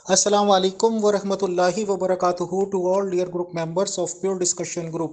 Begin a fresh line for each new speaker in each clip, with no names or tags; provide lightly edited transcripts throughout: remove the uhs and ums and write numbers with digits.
Assalamu alaikum wa rahmatullahi wa barakatuhu to all dear group members of Pure Discussion Group.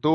2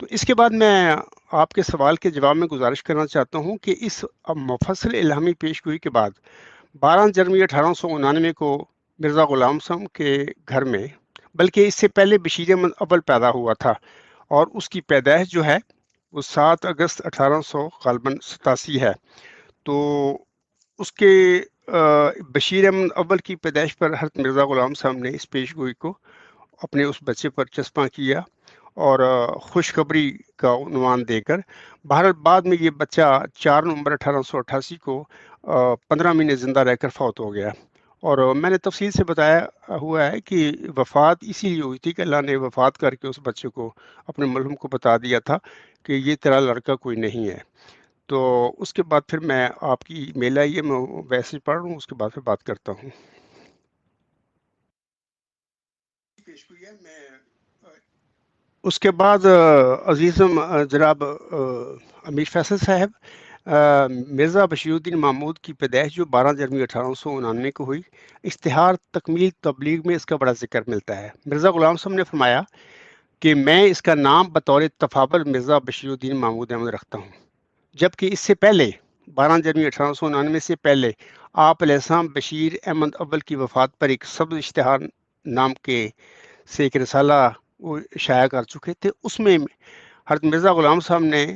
تو اس کے بعد میں آپ کے سوال کے جواب میں گزارش کرنا چاہتا ہوں کہ اس مفصل الہامی پیش گوئی کے بعد 12 جنوری 1899 کو مرزا غلام صاحب کے گھر میں، بلکہ اس سے پہلے بشیر احمد اول پیدا ہوا تھا، اور اس کی پیدائش جو ہے وہ 7 اگست 1800 غالباً 87 ہے۔ تو اس کے بشیر احمد اول کی پیدائش پر حضرت مرزا غلام صاحب نے اس پیش گوئی کو اپنے اس بچے پر چسپاں کیا اور خوشخبری کا عنوان دے کر، بہرحال بعد میں یہ بچہ 4 نومبر 1888 کو 15 مہینے زندہ رہ کر فوت ہو گیا۔ اور میں نے تفصیل سے بتایا ہوا ہے کہ وفات اسی لیے ہوئی تھی کہ اللہ نے وفات کر کے اس بچے کو اپنے ملہم کو بتا دیا تھا کہ یہ تیرا لڑکا کوئی نہیں ہے۔ تو اس کے بعد پھر میں آپ کی ای میل آئی ہے، میں ویسے پڑھ رہا ہوں، اس کے بعد پھر بات کرتا ہوں۔ اس کے بعد عزیزم جناب امیر فیصل صاحب، مرزا بشیر الدین محمود کی پیدائش جو 12 جنوری 1899 کو ہوئی، اشتہار تکمیل تبلیغ میں اس کا بڑا ذکر ملتا ہے۔ مرزا غلام صاحب نے فرمایا کہ میں اس کا نام بطور تفاضل مرزا بشیر الدین محمود احمد رکھتا ہوں، جبکہ اس سے پہلے 12 جنوری 1899 سے پہلے آپ علیہ السلام بشیر احمد اول کی وفات پر ایک سبز اشتہار نام کے سے ایک رسالہ وہ شائع کر چکے تھے۔ اس میں حضرت مرزا غلام صاحب نے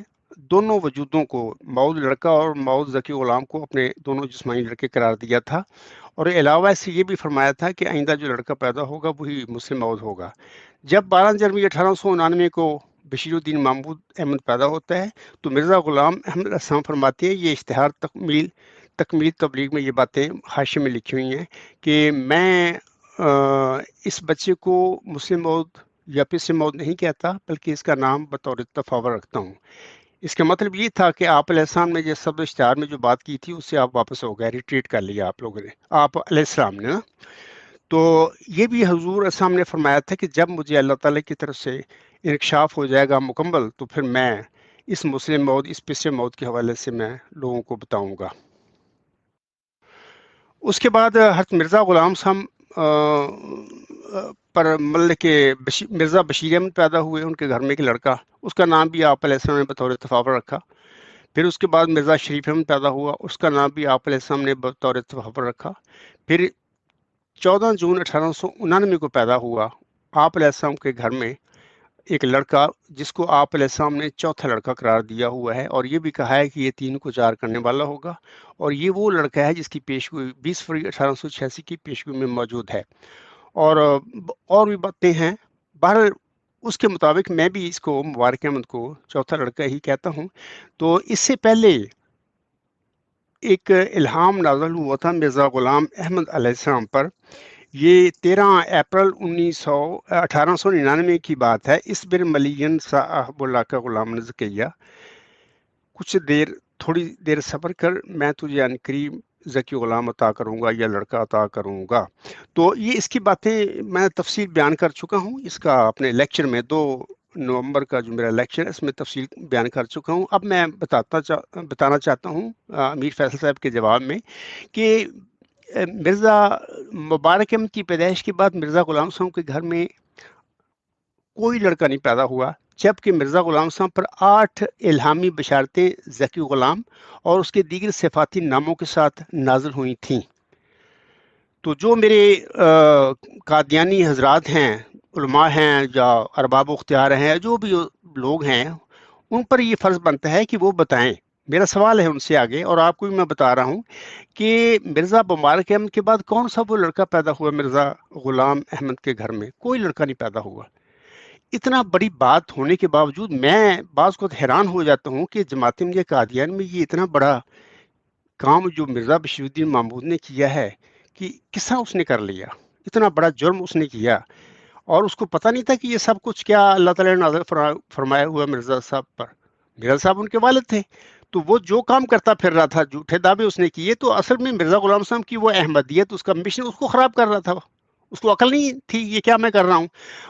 دونوں وجودوں کو، مود لڑکا اور مود ذکی غلام کو، اپنے دونوں جسمانی لڑکے قرار دیا تھا، اور علاوہ سے یہ بھی فرمایا تھا کہ آئندہ جو لڑکا پیدا ہوگا وہی مسلم مود ہوگا۔ جب 12 جنوری 1899 کو بشیر الدین محمود احمد پیدا ہوتا ہے تو مرزا غلام احمد السلام فرماتے ہیں، یہ اشتہار تکمیل تبلیغ میں یہ باتیں حاشیے میں لکھی ہوئی ہیں کہ میں اس بچے کو مسلم مود یا پس مود نہیں کہتا، بلکہ اس کا نام بطور تفاور رکھتا ہوں۔ اس کا مطلب یہ تھا کہ آپ علیہ السلام نے جو سب اشتہار میں جو بات کی تھی اس سے آپ واپس ہو گئے، ریٹریٹ کر لیا آپ لوگوں نے، آپ علیہ السلام نے نا۔ تو یہ بھی حضور السلام نے فرمایا تھا کہ جب مجھے اللہ تعالیٰ کی طرف سے انکشاف ہو جائے گا مکمل، تو پھر میں اس مسلم مود، اس پس مود کے حوالے سے میں لوگوں کو بتاؤں گا۔ اس کے بعد حضرت مرزا غلام صاحب پر مطلب کہ مرزا بشیر احمد پیدا ہوئے، ان کے گھر میں ایک لڑکا، اس کا نام بھی آپ علیہ السلام نے بطور تفاور رکھا۔ پھر اس کے بعد مرزا شریف احمد پیدا ہوا، اس کا نام بھی آپ علیہ السلام نے بطور تفاور رکھا۔ پھر 14 جون 1899 کو پیدا ہوا آپ علیہ السلام کے گھر میں ایک لڑکا، جس کو آپ علیہ السلام نے چوتھا لڑکا قرار دیا ہوا ہے، اور یہ بھی کہا ہے کہ یہ 3 کو 4 کرنے والا ہوگا، اور یہ وہ لڑکا ہے جس کی پیشگوئی 20 فروری 1886 کی پیشگوئی میں موجود ہے۔ اور بھی باتیں ہیں، بہرحال اس کے مطابق میں بھی اس کو مبارک احمد کو چوتھا لڑکا ہی کہتا ہوں۔ تو اس سے پہلے ایک الہام نازل ہوا تھا مرزا غلام احمد علیہ السلام پر، یہ 13 اپریل 1899 کی بات ہے۔ اس بر ملین صاحب اللہ کا غلام زکیہ، کچھ دیر تھوڑی دیر صبر کر، میں تجھے ان قریب ذکی غلام عطا کروں گا یا لڑکا عطا کروں گا۔ تو یہ اس کی باتیں میں تفصیل بیان کر چکا ہوں، اس کا اپنے لیکچر میں 2 نومبر کا جو میرا لیکچر ہے اس میں تفصیل بیان کر چکا ہوں۔ اب میں بتانا چاہتا ہوں امیر فیصل صاحب کے جواب میں کہ مرزا مبارک احمد کی پیدائش کے بعد مرزا غلام صاحب کے گھر میں کوئی لڑکا نہیں پیدا ہوا، جبکہ مرزا غلام صاحب پر 8 الہامی بشارتیں ذکی غلام اور اس کے دیگر صفاتی ناموں کے ساتھ نازل ہوئی تھیں۔ تو جو میرے قادیانی حضرات ہیں، علماء ہیں یا ارباب اختیار ہیں، جو بھی لوگ ہیں، ان پر یہ فرض بنتا ہے کہ وہ بتائیں۔ میرا سوال ہے ان سے آگے، اور آپ کو بھی میں بتا رہا ہوں کہ مرزا مبارک احمد کے بعد کون سا وہ لڑکا پیدا ہوا مرزا غلام احمد کے گھر میں؟ کوئی لڑکا نہیں پیدا ہوا۔ اتنا بڑی بات ہونے کے باوجود میں بعض کو حیران ہو جاتا ہوں کہ جماعت احمدیہ قادیان میں یہ اتنا بڑا کام جو مرزا بشیر الدین محمود نے کیا ہے کہ کس طرح اس نے کر لیا، اتنا بڑا جرم اس نے کیا، اور اس کو پتہ نہیں تھا کہ یہ سب کچھ کیا اللہ تعالیٰ نے نازل فرمایا ہوا مرزا صاحب پر۔ مرزا صاحب ان کے والد تھے، تو وہ جو کام کرتا پھر رہا تھا، جھوٹے دعوے اس نے کیے، تو اصل میں مرزا غلام صاحب کی وہ احمدیت، اس کا مشن اس کو خراب کر رہا تھا، اس کو عقل نہیں تھی یہ کیا میں کر رہا ہوں۔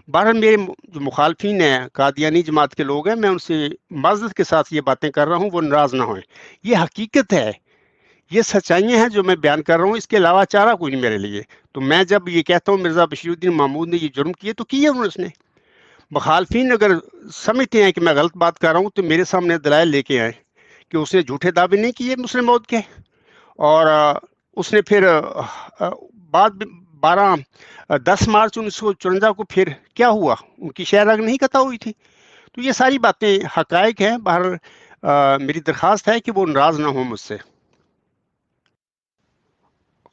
بہرحال میرے جو مخالفین ہیں، قادیانی جماعت کے لوگ ہیں، میں ان سے معذرت کے ساتھ یہ باتیں کر رہا ہوں، وہ ناراض نہ ہوئیں، یہ حقیقت ہے، یہ سچائیاں ہیں جو میں بیان کر رہا ہوں، اس کے علاوہ چارہ کوئی نہیں میرے لیے۔ تو میں جب یہ کہتا ہوں مرزا بشیر الدین محمود نے یہ جرم کیے تو کیے انہوں نے، مخالفین اگر سمجھتے ہیں کہ میں غلط بات کر رہا ہوں تو میرے سامنے دلائل لے کے آئیں کہ اس نے جھوٹے دعوے نہیں کیے مسلم موعود کے، اور اس نے پھر بعد 10 مارچ 1954 کو پھر کیا ہوا، ان کی شہر رگ نہیں قطع ہوئی تھی. تو یہ ساری باتیں حقائق ہیں. بہر میری درخواست ہے کہ وہ ناراض نہ ہوں مجھ سے.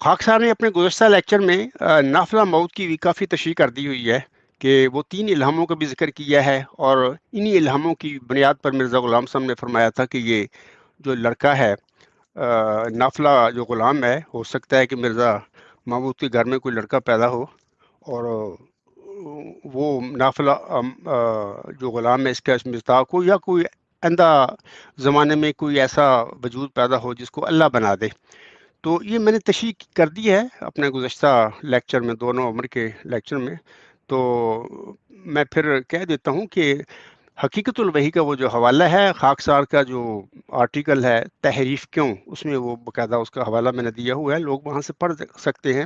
خاک صاحب نے اپنے گزشتہ لیکچر میں نافلہ موت کی بھی کافی تشریح کر دی ہوئی ہے کہ وہ 3 الہاموں کا بھی ذکر کیا ہے، اور انہی الہاموں کی بنیاد پر مرزا غلام صاحب نے فرمایا تھا کہ یہ جو لڑکا ہے نافلہ جو غلام ہے، ہو سکتا ہے کہ مرزا محمود کے گھر میں کوئی لڑکا پیدا ہو، اور وہ نافلہ جو غلام ہے اس کا مصداق ہو، یا کوئی آئندہ زمانے میں کوئی ایسا وجود پیدا ہو جس کو اللہ بنا دے. تو یہ میں نے تشریح کر دی ہے اپنے گزشتہ لیکچر میں، 2 نومبر کے لیکچر میں. تو میں پھر کہہ دیتا ہوں کہ حقیقت الوحی کا وہ جو حوالہ ہے، خاکسار کا جو آرٹیکل ہے تحریف کیوں، اس میں وہ باقاعدہ اس کا حوالہ میں نے دیا ہوا ہے، لوگ وہاں سے پڑھ سکتے ہیں.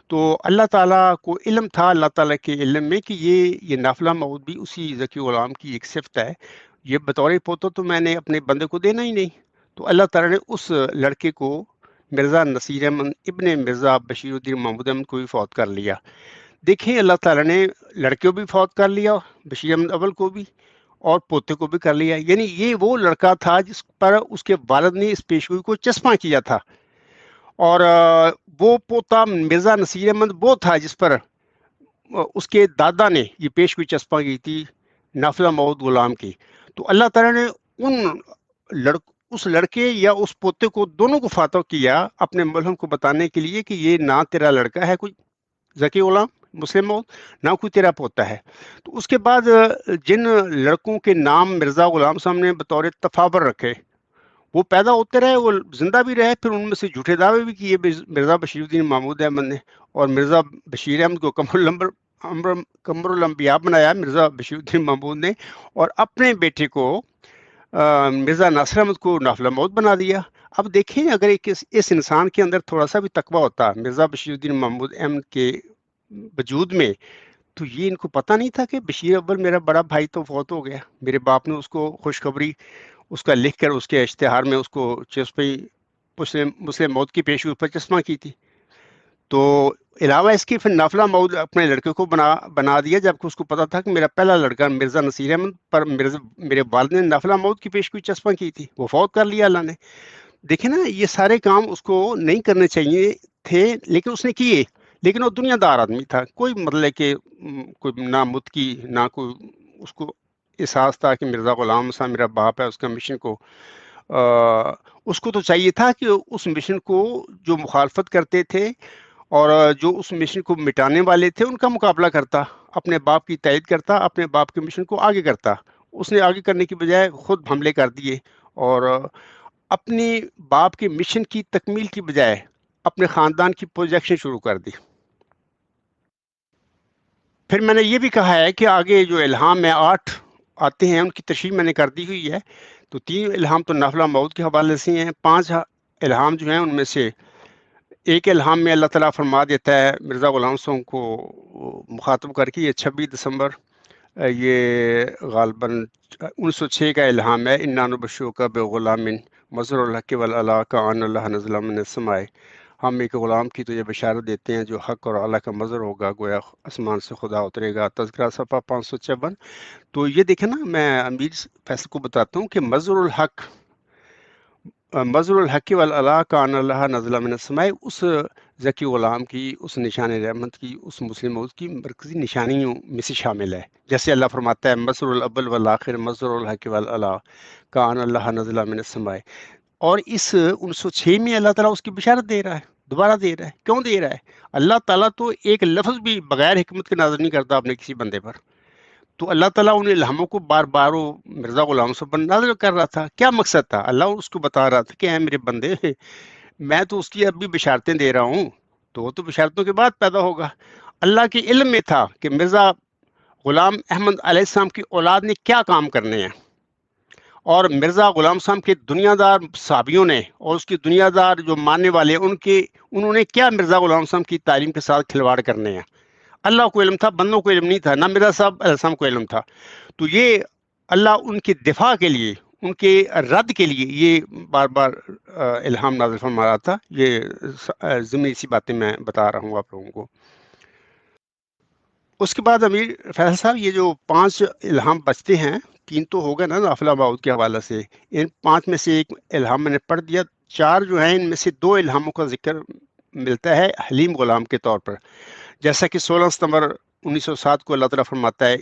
تو اللہ تعالیٰ کو علم تھا، اللہ تعالیٰ کے علم میں، کہ یہ نافلہ موعود بھی اسی ذکی غلام کی ایک صفت ہے. یہ بطور پوتا تو میں نے اپنے بندے کو دینا ہی نہیں. تو اللہ تعالیٰ نے اس لڑکے کو مرزا نصیر احمد ابن مرزا بشیر الدین محمود احمد کو بھی فوت کر لیا. دیکھیں اللہ تعالیٰ نے لڑکے کو بھی فوت کر لیا، بشیر احمد اول کو بھی، اور پوتے کو بھی کر لیا. یعنی یہ وہ لڑکا تھا جس پر اس کے والد نے اس پیشگوئی کو چسپاں کیا تھا، اور وہ پوتا مرزا نصیر احمد وہ تھا جس پر اس کے دادا نے یہ پیشگوئی چسپاں کی تھی نافلہ موعود غلام کی. تو اللہ تعالیٰ نے اس لڑکے یا اس پوتے کو دونوں کو فاتح کیا اپنے ملہم کو بتانے کے لیے کہ یہ نہ تیرا لڑکا ہے کوئی ذکی غلام مسلم موعود، نہ کوئی تیرا پوتا ہے. تو اس کے بعد جن لڑکوں کے نام مرزا غلام صاحب نے بطور تفابر رکھے، وہ پیدا ہوتے رہے، وہ زندہ بھی رہے، پھر ان میں سے جھوٹے دعوے بھی کیے مرزا بشیر الدین محمود احمد نے، اور مرزا بشیر احمد کو قمر الانبیاء بنایا مرزا بشیر الدین محمود نے، اور اپنے بیٹے کو مرزا ناصر احمد کو نافلہ موت بنا دیا. اب دیکھیں اگر اس انسان کے اندر تھوڑا سا بھی تقویٰ ہوتا مرزا بشیر الدین محمود احمد کے وجود میں، تو یہ ان کو پتہ نہیں تھا کہ بشیر اول میرا بڑا بھائی تو فوت ہو گیا. میرے باپ نے اس کو خوشخبری اس کا لکھ کر اس کے اشتہار میں اس کو مسلم موت کی پیشگوئی پر چسپاں کی تھی. تو علاوہ اس کی پھر نافلہ موعود اپنے لڑکے کو بنا دیا، جبکہ اس کو پتا تھا کہ میرا پہلا لڑکا مرزا نصیر احمد پر میرے والد نے نافلہ موعود کی پیشگوئی چسپاں کی تھی، وہ فوت کر لیا اللہ نے. دیکھیں نا، یہ سارے کام اس کو نہیں کرنے چاہیے تھے، لیکن اس نے کیے. لیکن وہ دنیا دار آدمی تھا، کوئی مطلب کہ کوئی نہ مت کی، نہ کوئی اس کو احساس تھا کہ مرزا غلام صاحب میرا باپ ہے، اس کا مشن کو اس کو تو چاہیے تھا کہ اس مشن کو جو مخالفت کرتے تھے اور جو اس مشن کو مٹانے والے تھے ان کا مقابلہ کرتا، اپنے باپ کی تائید کرتا، اپنے باپ کے مشن کو آگے کرتا. اس نے آگے کرنے کی بجائے خود حملے کر دیے، اور اپنے باپ کے مشن کی تکمیل کی بجائے اپنے خاندان کی پروجیکشن شروع کر دی. پھر میں نے یہ بھی کہا ہے کہ آگے جو الہام میں 8 آتے ہیں ان کی تشریح میں نے کر دی ہوئی ہے. تو 3 الہام تو نافلہ موعود کے حوالے سے ہیں. 5 الہام جو ہیں ان میں سے ایک الہام میں اللہ تعالیٰ فرما دیتا ہے مرزا غلام صاحب کو مخاطب کر کے، یہ 26 دسمبر یہ غالباً 1906 کا الہام ہے، اِنَّا نُبَشِّرُکَ بِغُلَامٍ مَظْهَرُ الْحَقِّ وَالْعَلَا كَأَنَّ اللَّهَ نَزَلَ مِنَ السَّمَاءِ. ہم ایک غلام کی تو یہ بشارت دیتے ہیں جو حق اور اعلیٰ کا مظہر ہوگا، گویا آسمان سے خدا اترے گا. تذکرہ صفحہ 556. تو یہ دیکھیں نا، میں امیر فیصل کو بتاتا ہوں کہ مظہر الحق والعلا کان اللہ نزل من السماء اس ذکی غلام کی، اس نشان رحمت کی، اس مسلم موعود کی مرکزی نشانیوں میں سے شامل ہے. جیسے اللہ فرماتا ہے مظہر الاول والآخر مظہر الحق والعلا کان اللہ نزل من السماء. اور اس 1906 میں اللہ تعالیٰ اس کی بشارت دے رہا ہے، دوبارہ دے رہا ہے. کیوں دے رہا ہے؟ اللہ تعالیٰ تو ایک لفظ بھی بغیر حکمت کے نازل نہیں کرتا اپنے کسی بندے پر. تو اللہ تعالیٰ ان الہاموں کو بار بار وہ مرزا غلام صاحب پر نازل کر رہا تھا. کیا مقصد تھا؟ اللہ اس کو بتا رہا تھا کہ اے میرے بندے، میں تو اس کی اب بھی بشارتیں دے رہا ہوں، تو وہ تو بشارتوں کے بعد پیدا ہوگا. اللہ کے علم میں تھا کہ مرزا غلام احمد علیہ السلام کی اولاد نے کیا کام کرنے ہیں، اور مرزا غلام صاحب کے دنیا دار صحابیوں نے اور اس کی دنیا دار جو ماننے والے انہوں نے کیا مرزا غلام صاحب کی تعلیم کے ساتھ کھلواڑ کرنے ہیں. اللہ کو علم تھا، بندوں کو علم نہیں تھا، نہ مرزا صاحب علیہ السلام کو علم تھا. تو یہ اللہ ان کے دفاع کے لیے، ان کے رد کے لیے یہ بار بار الہام نازل فرما رہا تھا. یہ ضمنی سی باتیں میں بتا رہا ہوں آپ لوگوں کو. اس کے بعد امیر فیصل صاحب یہ جو 5 الہام بچتے ہیں، 3 تو ہو گئے نا نافلہ باؤد کے حوالے سے، ان 5 میں سے ایک الہام میں نے پڑھ دیا. 4 جو ہیں ان میں سے 2 الہاموں کا ذکر ملتا ہے حلیم غلام کے طور پر. جیسا کہ 16 ستمبر 1907 کو اللہ تعالیٰ فرماتا ہے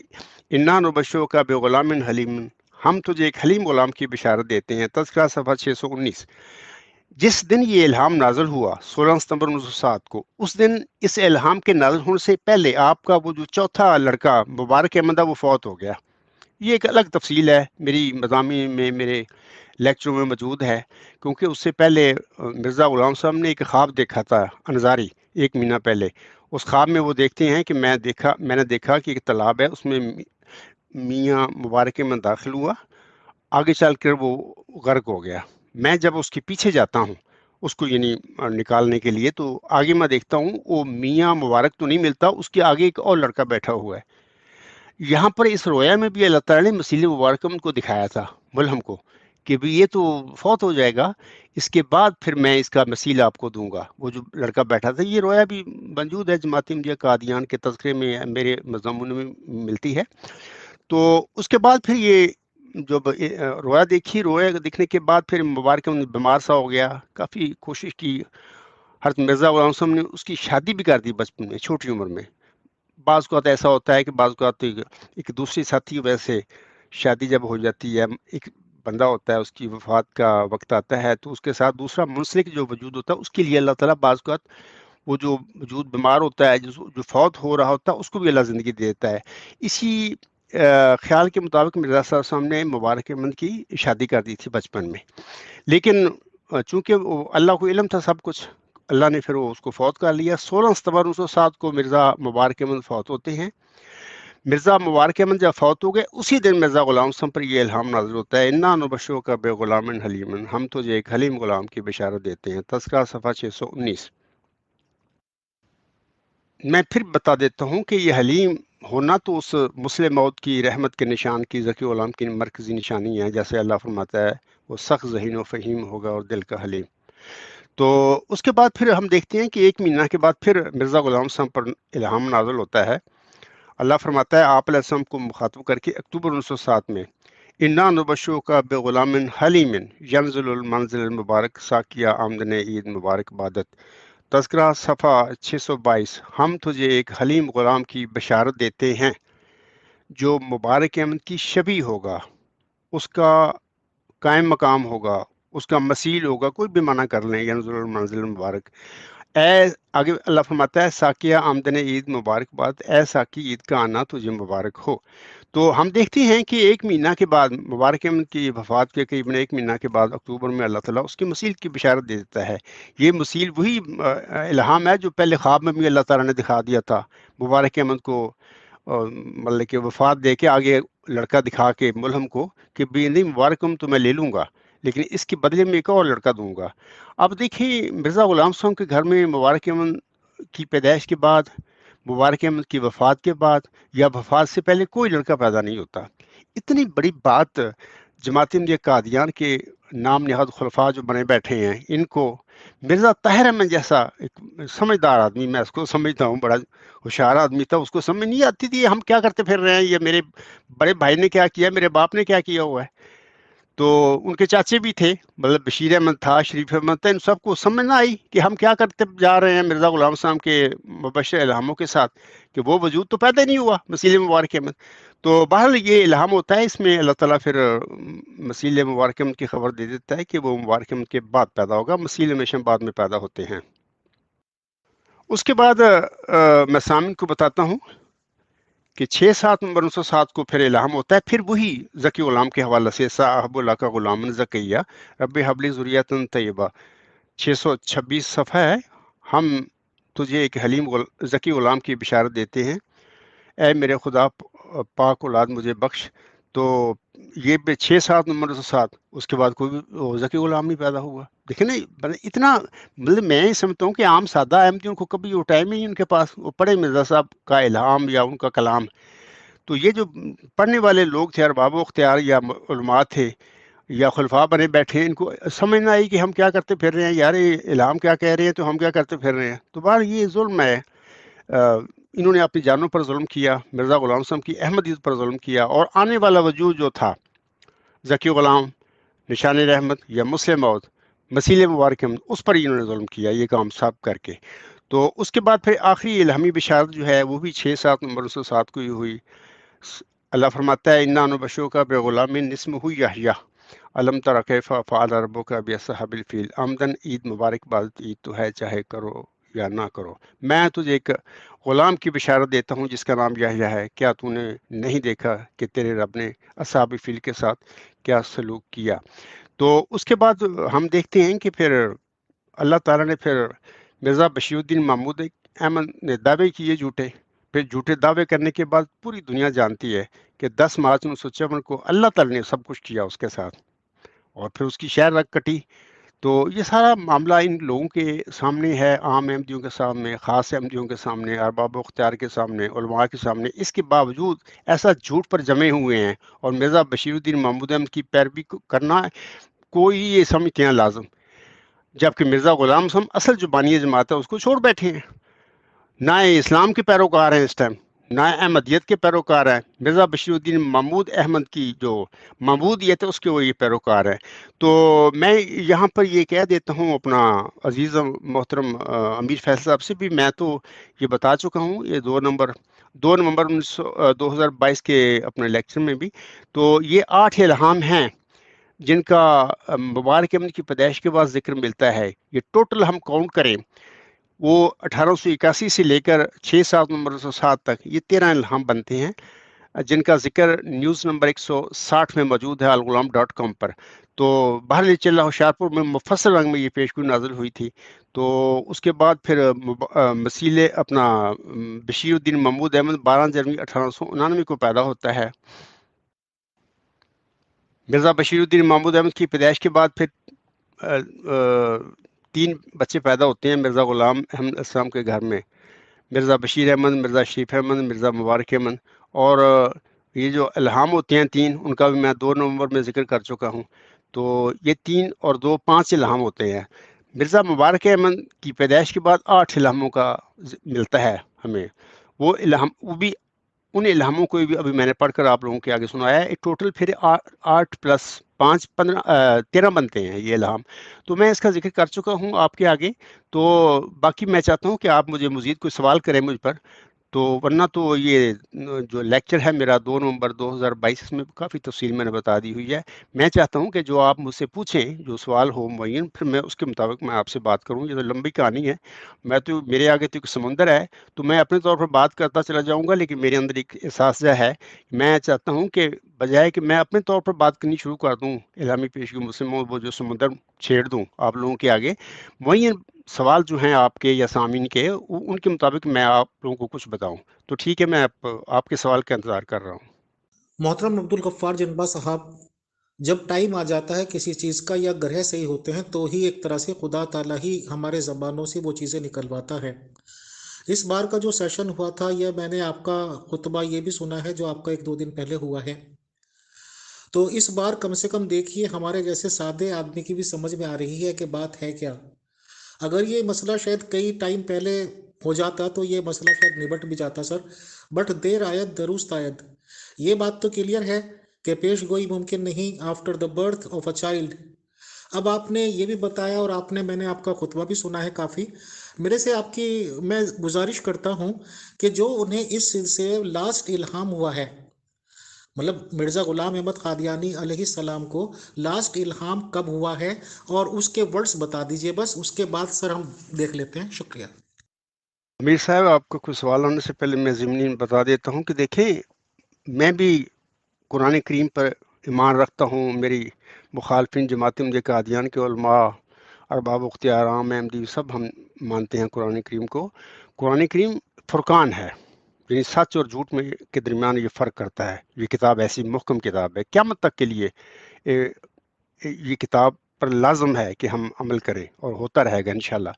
انا نبشرک کا بے غلام حلیم، ہم تجھے ایک حلیم غلام کی بشارت دیتے ہیں. تذکرہ صفحہ 619. جس دن یہ الہام نازل ہوا 16 ستمبر 1907 کو، اس دن اس الہام کے نازل ہونے سے پہلے آپ کا وہ جو چوتھا لڑکا مبارک احمد وہ فوت ہو گیا. یہ ایک الگ تفصیل ہے، میری مضامین میں، میرے لیکچروں میں موجود ہے، کیونکہ اس سے پہلے مرزا غلام صاحب نے ایک خواب دیکھا تھا انظاری 1 مہینہ پہلے. اس خواب میں وہ دیکھتے ہیں کہ میں نے دیکھا کہ ایک تالاب ہے، اس میں میاں مبارک احمد داخل ہوا، آگے چل کر وہ غرق ہو گیا. میں جب اس کے پیچھے جاتا ہوں اس کو یعنی نکالنے کے لیے، تو آگے میں دیکھتا ہوں وہ میاں مبارک تو نہیں ملتا، اس کے آگے ایک اور لڑکا بیٹھا ہوا ہے. یہاں پر اس رویا میں بھی اللہ تعالیٰ نے مسیل مبارک کو دکھایا تھا ملہم کو کہ بھی یہ تو فوت ہو جائے گا، اس کے بعد پھر میں اس کا مسیل آپ کو دوں گا. وہ جو لڑکا بیٹھا تھا، یہ رویا بھی موجود ہے جماعت احمدیہ قادیان کے تذکرے میں، میرے مضامین میں ملتی ہے. تو اس کے بعد پھر یہ جب رویا دیکھی، رویا دیکھنے کے بعد پھر مبارک بیمار سا ہو گیا. کافی کوشش کی حضرت مرزا غلام صاحب نے، اس کی شادی بھی کر دی بچپن میں، چھوٹی عمر میں. بعض اوقات ایسا ہوتا ہے کہ بعض اوقات ایک دوسری ساتھی کی وجہ سے شادی جب ہو جاتی ہے، ایک بندہ ہوتا ہے اس کی وفات کا وقت آتا ہے، تو اس کے ساتھ دوسرا منسلک جو وجود ہوتا ہے، اس کے لیے اللہ تعالیٰ بعض اوقات وہ جو وجود بیمار ہوتا ہے، جو فوت ہو رہا ہوتا ہے، اس کو بھی اللہ زندگی دیتا ہے. اسی خیال کے مطابق مرزا صاحب نے مبارک احمد کی شادی کر دی تھی بچپن میں. لیکن چونکہ اللہ کو علم تھا سب کچھ، اللہ نے پھر وہ اس کو فوت کر لیا. 16 ستمبر 1907 کو مرزا مبارک احمد فوت ہوتے ہیں. مرزا مبارک احمد جب فوت ہو گئے، اسی دن مرزا غلام صاحب پر یہ الہام نازل ہوتا ہے انا نبشرک بے غلام حلیم، ہم تجھے ایک حلیم غلام کی بشارت دیتے ہیں. تذکرہ صفحہ 619. میں پھر بتا دیتا ہوں کہ یہ حلیم ہونا تو اس مسلم موت کی رحمت کے نشان کی، ذکی غلام کی مرکزی نشانی ہے. جیسے اللہ فرماتا ہے وہ سخت ذہین و فہیم ہوگا اور دل کا حلیم. تو اس کے بعد پھر ہم دیکھتے ہیں کہ 1 مہینہ کے بعد پھر مرزا غلام صاحب پر الہام نازل ہوتا ہے. اللہ فرماتا ہے آپ علیہ السلام کو مخاطب کر کے اکتوبر 1907 میں انا نبشرک بے غلام حلیم ینزل المنزل المبارک ساکیہ آمدن عید مبارک بادت. تذکرہ صفحہ 622. ہم تجھے ایک حلیم غلام کی بشارت دیتے ہیں جو مبارک احمد کی شبیہ ہوگا، اس کا قائم مقام ہوگا، اس کا مسیل ہوگا. کوئی بھی معنی کر لیں، ینزل المنزل المبارک. اے آگے اللہ فرماتا ہے ساکیہ آمدن عید مبارک باد، اے ساکی عید کا آنا تجھے مبارک ہو. تو ہم دیکھتے ہیں کہ 1 مہینہ کے بعد مبارک احمد کی وفات کے قریب 1 مہینہ کے بعد اکتوبر میں اللہ تعالیٰ اس کی مسیل کی بشارت دے دیتا ہے. یہ مسیل وہی الہام ہے جو پہلے خواب میں بھی اللہ تعالیٰ نے دکھا دیا تھا مبارک احمد کو، مطلب کہ وفات دے کے آگے لڑکا دکھا کے ملہم کو کہ بھی نہیں مبارک تو میں لے لوں گا، لیکن اس کے بدلے میں ایک اور لڑکا دوں گا. اب دیکھیں مرزا غلام صاحب کے گھر میں مبارک احمد کی پیدائش کے بعد، مبارک احمد کی وفات کے بعد یا وفات سے پہلے کوئی لڑکا پیدا نہیں ہوتا. اتنی بڑی بات جماعت احمدیہ قادیان کے نام نہاد خلفاء جو بنے بیٹھے ہیں، ان کو مرزا طاہر احمد جیسا ایک سمجھدار آدمی، میں اس کو سمجھتا ہوں بڑا ہوشیار آدمی تھا، اس کو سمجھ نہیں آتی تھی ہم کیا کرتے پھر رہے ہیں، یہ میرے بڑے بھائی نے کیا کیا، میرے باپ نے کیا کیا ہوا ہے. تو ان کے چاچے بھی تھے، مطلب بشیر احمد تھا، شریف احمد تھا، ان سب کو سمجھ نہ آئی کہ ہم کیا کرتے جا رہے ہیں مرزا غلام صاحب کے مبشر الہاموں کے ساتھ، کہ وہ وجود تو پیدا نہیں ہوا مسیل مبارک احمد. تو بہرحال یہ الہام ہوتا ہے، اس میں اللہ تعالیٰ پھر مسیل مبارک احمد کی خبر دے دیتا ہے کہ وہ مبارک احمد کے بعد پیدا ہوگا. مسیل ہمیشہ بعد میں پیدا ہوتے ہیں. اس کے بعد میں سامعین کو بتاتا ہوں کہ 6-7 نومبر 1907 کو پھر الہام ہوتا ہے، پھر وہی ذکی غلام کے حوالے سے صاحب اللہ کا غلام زکیہ رب حبلی ذریۃ طیبہ. 626 صفحہ ہے. ہم تجھے ایک حلیم ذکی غلام کی بشارت دیتے ہیں، اے میرے خدا پاک اولاد مجھے بخش. تو یہ 6-7 نومبر 1907، اس کے بعد کوئی ذکی غلام نہیں پیدا ہوا. دیکھیں نا، اتنا مطلب میں سمجھتا ہوں کہ عام سادہ احمدیوں کو کبھی وہ ٹائم ہی نہیں ان کے پاس، وہ پڑھے مرزا صاحب کا الہام یا ان کا کلام. تو یہ جو پڑھنے والے لوگ تھے، ارباب و اختیار یا علماء تھے یا خلفاء بنے بیٹھے ہیں، ان کو سمجھ نہ آئی کہ ہم کیا کرتے پھر رہے ہیں یار، یہ الہام کیا کہہ رہے ہیں تو ہم کیا کرتے پھر رہے ہیں. تو بار یہ ظلم ہے. انہوں نے اپنی جانوں پر ظلم کیا، مرزا غلام صاحب کی احمدیت پر ظلم کیا، اور آنے والا وجود جو تھا ذکی غلام، نشان رحمت یا مسلم موت، مسیل مبارک احمد، اس پر انہوں نے ظلم کیا یہ کام سب کر کے. تو اس کے بعد پھر آخری الہامی بشارت جو ہے وہ بھی 6/7 1907 کو ہی ہوئی. اللہ فرماتا ہے انا نبشرک بغلام اسمہ یحییٰ الم تر کیف فعل ربک باصحاب الفیل. آمدن عید مبارک، بات عید تو ہے چاہے کرو یا نہ کرو. میں تجھے ایک غلام کی بشارت دیتا ہوں جس کا نام یحییٰ ہے، کیا تو نے نہیں دیکھا کہ تیرے رب نے اصحاب فیل کے ساتھ کیا سلوک کیا. تو اس کے بعد ہم دیکھتے ہیں کہ پھر اللہ تعالیٰ نے پھر مرزا بشیر الدین محمود احمد نے دعوے کیے جھوٹے. پھر جھوٹے دعوے کرنے کے بعد پوری دنیا جانتی ہے کہ 10 مارچ 1954 کو اللہ تعالیٰ نے سب کچھ کیا اس کے ساتھ، اور پھر اس کی شہر رگ کٹی. تو یہ سارا معاملہ ان لوگوں کے سامنے ہے، عام احمدیوں کے سامنے، خاص احمدیوں کے سامنے، ارباب و اختیار کے سامنے، علماء کے سامنے. اس کے باوجود ایسا جھوٹ پر جمے ہوئے ہیں، اور مرزا بشیر الدین محمود احمد کی پیروی کرنا کوئی یہ سمجھتے ہیں لازم، جبکہ مرزا غلام صاحب اصل جو بانی جماعت ہے اس کو چھوڑ بیٹھے ہیں. نہ اسلام کے پیروکار ہیں اس ٹائم، نہ احمدیت کے پیروکار ہیں. مرزا بشیر الدین محمود احمد کی جو محمودیت ہے اس کے وہ یہ پیروکار ہیں. تو میں یہاں پر یہ کہہ دیتا ہوں اپنا عزیز و محترم امیر فیصل صاحب سے بھی، میں تو یہ بتا چکا ہوں یہ 2 نومبر 2022 کے اپنے لیکچر میں بھی. تو یہ 8 الہام ہیں جن کا مبارک احمد کی پیدائش کے بعد ذکر ملتا ہے. یہ ٹوٹل ہم کاؤنٹ کریں وہ 1881 سے لے کر 6/7/1907 تک یہ 13 الہام بنتے ہیں، جن کا ذکر نیوز نمبر 160 میں موجود ہے الغلام.com پر. تو بہر چل رہا ہوشیارپور میں مفصل رنگ میں یہ پیشگوئی نازل ہوئی تھی. تو اس کے بعد پھر مسیل اپنا بشیر الدین محمود احمد 12 جنوری 1899 کو پیدا ہوتا ہے. مرزا بشیر الدین محمود احمد کی پیدائش کے بعد پھر 3 بچے پیدا ہوتے ہیں مرزا غلام احمد السلام کے گھر میں، مرزا بشیر احمد، مرزا شریف احمد، مرزا مبارک احمد. اور یہ جو الہام ہوتے ہیں 3، ان کا بھی میں 2 نومبر میں ذکر کر چکا ہوں. تو یہ 3 اور 2 5 الہام ہوتے ہیں. مرزا مبارک احمد کی پیدائش کے بعد 8 الہاموں کا ملتا ہے ہمیں. وہ الہام وہ بھی ان الہاموں کو بھی ابھی میں نے پڑھ کر آپ لوگوں کے آگے سنایا ہے. ایک ٹوٹل پھر 8 + 5 13 بنتے ہیں یہ الہام. تو میں اس کا ذکر کر چکا ہوں آپ کے آگے. تو باقی میں چاہتا ہوں کہ آپ مجھے مزید کوئی سوال کریں مجھ پر، تو ورنہ تو یہ جو لیکچر ہے میرا 2 نومبر 2022 اس میں کافی تفصیل میں نے بتا دی ہوئی ہے. میں چاہتا ہوں کہ جو آپ مجھ سے پوچھیں جو سوال ہو معین، پھر میں اس کے مطابق میں آپ سے بات کروں. یہ تو لمبی کہانی ہے، میں تو میرے آگے تو ایک سمندر ہے، تو میں اپنے طور پر بات کرتا چلا جاؤں گا، لیکن میرے اندر ایک احساس ہے. میں چاہتا ہوں کہ بجائے کہ میں اپنے طور پر بات کرنی شروع کر دوں الہامی پیشگی مسلموں وہ جو سمندر چھیڑ دوں آپ لوگوں کے آگے، وہیں سوال جو ہیں آپ کے یا سامعین کے ان کے مطابق میں آپ لوگوں کو کچھ بتاؤں. تو ٹھیک ہے، میں آپ کے سوال کا انتظار کر رہا ہوں.
محترم عبدالغفار جنبا صاحب، جب ٹائم آ جاتا ہے کسی چیز کا یا گرہ صحیح ہوتے ہیں تو ہی ایک طرح سے خدا تعالیٰ ہی ہمارے زبانوں سے وہ چیزیں نکلواتا ہے. اس بار کا جو سیشن ہوا تھا، یہ میں نے آپ کا خطبہ یہ بھی سنا ہے جو آپ کا 1-2 دن پہلے ہوا ہے. تو اس بار کم سے کم دیکھیے ہمارے جیسے سادے آدمی کی بھی سمجھ میں آ رہی ہے کہ بات ہے کیا. اگر یہ مسئلہ شاید کئی ٹائم پہلے ہو جاتا تو یہ مسئلہ شاید نبٹ بھی جاتا سر، بٹ دیر آید درست آید. یہ بات تو کلیئر ہے کہ پیش گوئی ممکن نہیں after the birth of a child. اب آپ نے یہ بھی بتایا اور میں نے آپ کا خطبہ بھی سنا ہے کافی. میرے سے آپ کی میں گزارش کرتا ہوں کہ جو انہیں اس سلسلے لاسٹ الہام ہوا ہے، مطلب مرزا غلام احمد قادیانی علیہ السلام کو لاسٹ الہام کب ہوا ہے اور اس کے ورڈز بتا دیجئے بس. اس کے بعد سر ہم دیکھ لیتے ہیں. شکریہ.
امیر صاحب، آپ کو کوئی سوال ہونے سے پہلے میں ضمنی بتا دیتا ہوں کہ دیکھیں میں بھی قرآن کریم پر ایمان رکھتا ہوں. میری مخالفین جماعتیں مجھے قادیان کے علماء، ارباب اختیار، عام احمدی سب ہم مانتے ہیں قرآن کریم کو. قرآن کریم فرقان ہے، یعنی سچ اور جھوٹ میں کے درمیان یہ فرق کرتا ہے. یہ کتاب ایسی محکم کتاب ہے، قیامت تک کے لیے یہ کتاب پر لازم ہے کہ ہم عمل کریں اور ہوتا رہے گا انشاءاللہ۔